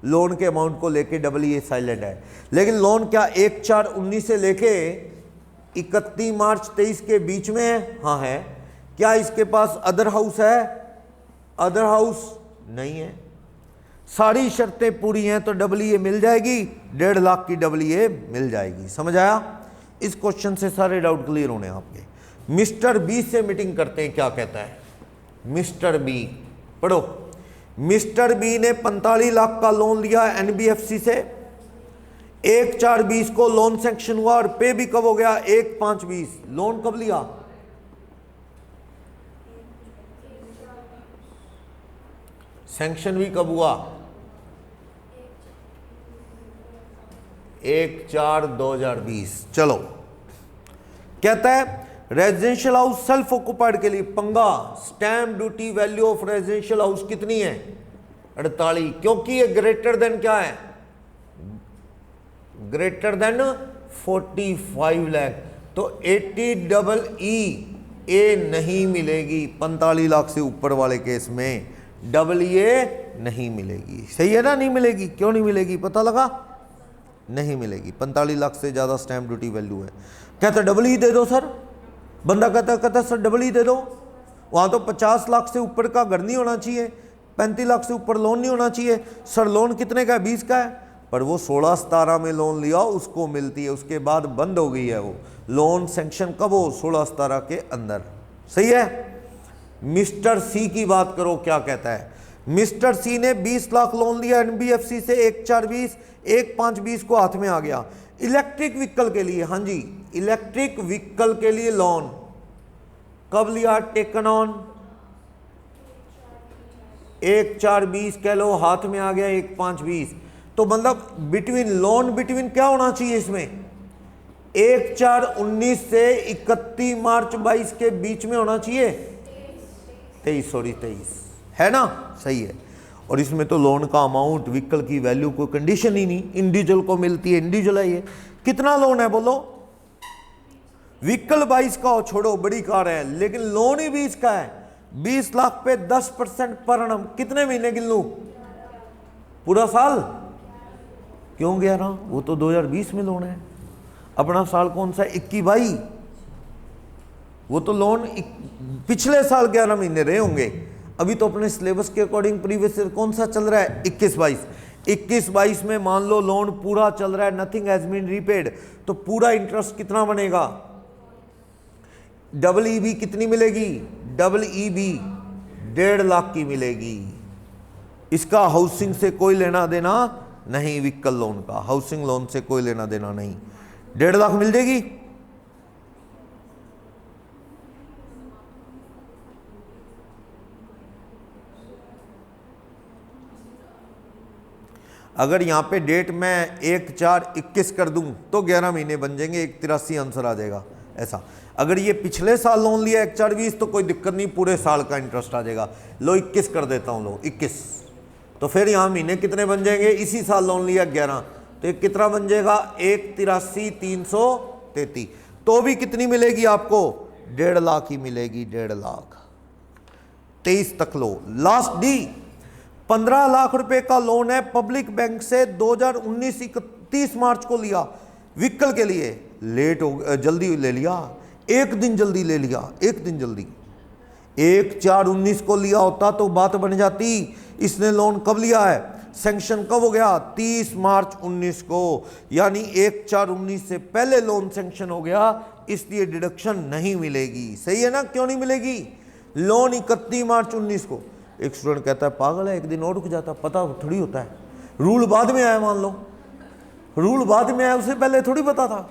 लोन के अमाउंट को लेके EE साइलेंट है। लेकिन लोन क्या 1/4/19 से लेके 31 मार्च 23 के बीच में है? हाँ है। क्या इसके पास अदर हाउस है? अदर हाउस नहीं है। सारी शर्तें पूरी हैं तो EE मिल जाएगी, 1.5 लाख की EE मिल जाएगी। समझ आया? इस क्वेश्चन से सारे डाउट क्लियर होने आपके। मिस्टर बी से मीटिंग करते हैं, क्या कहता है मिस्टर बी? पढ़ो। मिस्टर बी ने 45 लाख का लोन लिया NBFC से, 1/4/20 को लोन सैंक्शन हुआ और पे भी कब हो गया? 1/5/20। लोन कब लिया? सैंक्शन भी कब हुआ? 1/4/2020। चलो, कहता है रेजिडेंशियल हाउस सेल्फ ऑक्युपाइड के लिए पंगा, stamp duty value of residential house कितनी है? 48, क्योंकि ये ग्रेटर देन क्या है? ग्रेटर देन 45 लाख, तो 80EE नहीं मिलेगी 45 लाख से ऊपर वाले केस में, EE नहीं मिलेगी। सही है ना? नहीं मिलेगी। क्यों नहीं मिलेगी? पता लगा? नहीं मिलेगी। 45 लाख से ज्यादा स्टैम्प ड्यूटी वैल्यू है। कहता EE दे दो सर। बंदा कहता सर EE दे दो। वहां तो 50 लाख से ऊपर का घर नहीं होना चाहिए, 35 लाख से ऊपर लोन नहीं होना चाहिए। सर लोन कितने का है? 20 का है। पर वो 16-17 में लोन लिया, उसको मिलती है, उसके बाद बंद हो गई है वो लोन सैंक्शन। कब हो? 16-17 के अंदर। सही है। मिस्टर सी की बात करो, क्या कहता है? मिस्टर सी ने 20 लाख लोन लिया NBFC से, 1/4/20, 1/5/20 को हाथ में आ गया इलेक्ट्रिक व्हीकल के लिए। हाँ जी, इलेक्ट्रिक व्हीकल के लिए लोन कब लिया? टेकन ऑन 1/4/20 कह लो, हाथ में आ गया 1/5/20। तो मतलब बिटवीन लोन बिटवीन क्या होना चाहिए इसमें? 1/4/19 से 31 मार्च 22 के बीच में होना चाहिए। 23 है ना? सही है। और इसमें तो लोन का अमाउंट, व्हीकल की वैल्यू कोई कंडीशन ही नहीं, इंडिविजुअल को मिलती है, इंडिविजुअल है ये। कितना लोन है बोलो? व्हीकल 22 का हो, छोड़ो बड़ी कार है, लेकिन लोन ही 20 का है। 20 लाख पे 10% पर annum, कितने महीने गिन लूं? पूरा साल? क्यों 11? वो तो 2020 में लोन है। अपना साल कौन सा है? 21-22। वो तो लोन पिछले साल 11 महीने रहे होंगे। अभी तो अपने सिलेबस के अकॉर्डिंग प्रीवियस ईयर कौन सा चल रहा है? 21-22। 21-22 में मान लो लोन पूरा चल रहा है, नथिंग हैज बीन रीपेड, तो पूरा इंटरेस्ट कितना बनेगा? डबल ईबी कितनी मिलेगी? डबल ईबी 1.5 लाख की मिलेगी। इसका हाउसिंग से कोई लेना देना नहीं, व्हीकल लोन का हाउसिंग लोन से कोई लेना देना नहीं, 1.5 लाख मिल जाएगी। अगर यहाँ पे डेट मैं 1/4/21 कर दूं तो 11 महीने बन जाएंगे, 183 आंसर आ जाएगा ऐसा। अगर ये पिछले साल लोन लिया 1/4/20 तो कोई दिक्कत नहीं, पूरे साल का इंटरेस्ट आ जाएगा। लो 21 कर देता हूँ, लो 21, तो फिर यहाँ महीने कितने बन जाएंगे? इसी साल लोन लिया 11, तो एक कितना बन जाएगा? 183,333, तो भी कितनी मिलेगी आपको? 1.5 लाख ही मिलेगी, 1.5 लाख। 23 तक लो। लास्ट डी 15 लाख रुपए का लोन है, पब्लिक बैंक से 2019 31 मार्च को लिया व्हीकल के लिए, लेट हो जल्दी ले लिया, एक दिन जल्दी ले लिया, एक दिन जल्दी। 1/4/19 को लिया होता तो बात बन जाती। इसने लोन कब लिया है? सैंक्शन कब हो गया? 30 मार्च 19 को, यानी 1/4/19 से पहले लोन सैंक्शन हो गया, इसलिए डिडक्शन नहीं मिलेगी। सही है ना? क्यों नहीं मिलेगी? लोन 31 मार्च 19 को। एक स्टूडेंट कहता है पागल है, एक दिन और रुक जाता, पता थोड़ी होता है, रूल बाद में आया, मान लो रूल बाद में आया, उसे पहले थोड़ी पता था।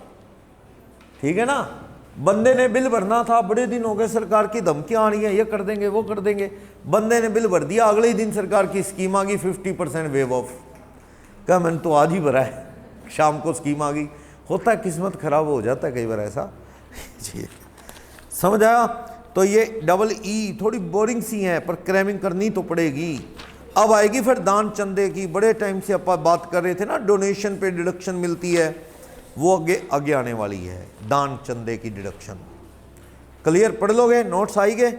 ठीक है ना? बंदे ने बिल भरना था, बड़े दिन हो गए, सरकार की धमकियां आ रही है, ये कर देंगे वो कर देंगे, बंदे ने बिल भर दिया, अगले ही दिन सरकार की स्कीम आ गई 50% वेव ऑफ। क्या मैंने तो आज ही भरा है, शाम को स्कीम आ गई। होता है, किस्मत खराब हो जाता है कई बार ऐसा। समझ आया? तो ये डबल ई थोड़ी बोरिंग सी है, पर क्रैमिंग करनी तो पड़ेगी। अब आएगी फिर दान चंदे की, बड़े टाइम से अपन बात कर रहे थे ना, डोनेशन पे डिडक्शन मिलती है, वो आगे आने वाली है, दान चंदे की डिडक्शन। क्लियर? पढ़ लोगे? नोट्स आई गए?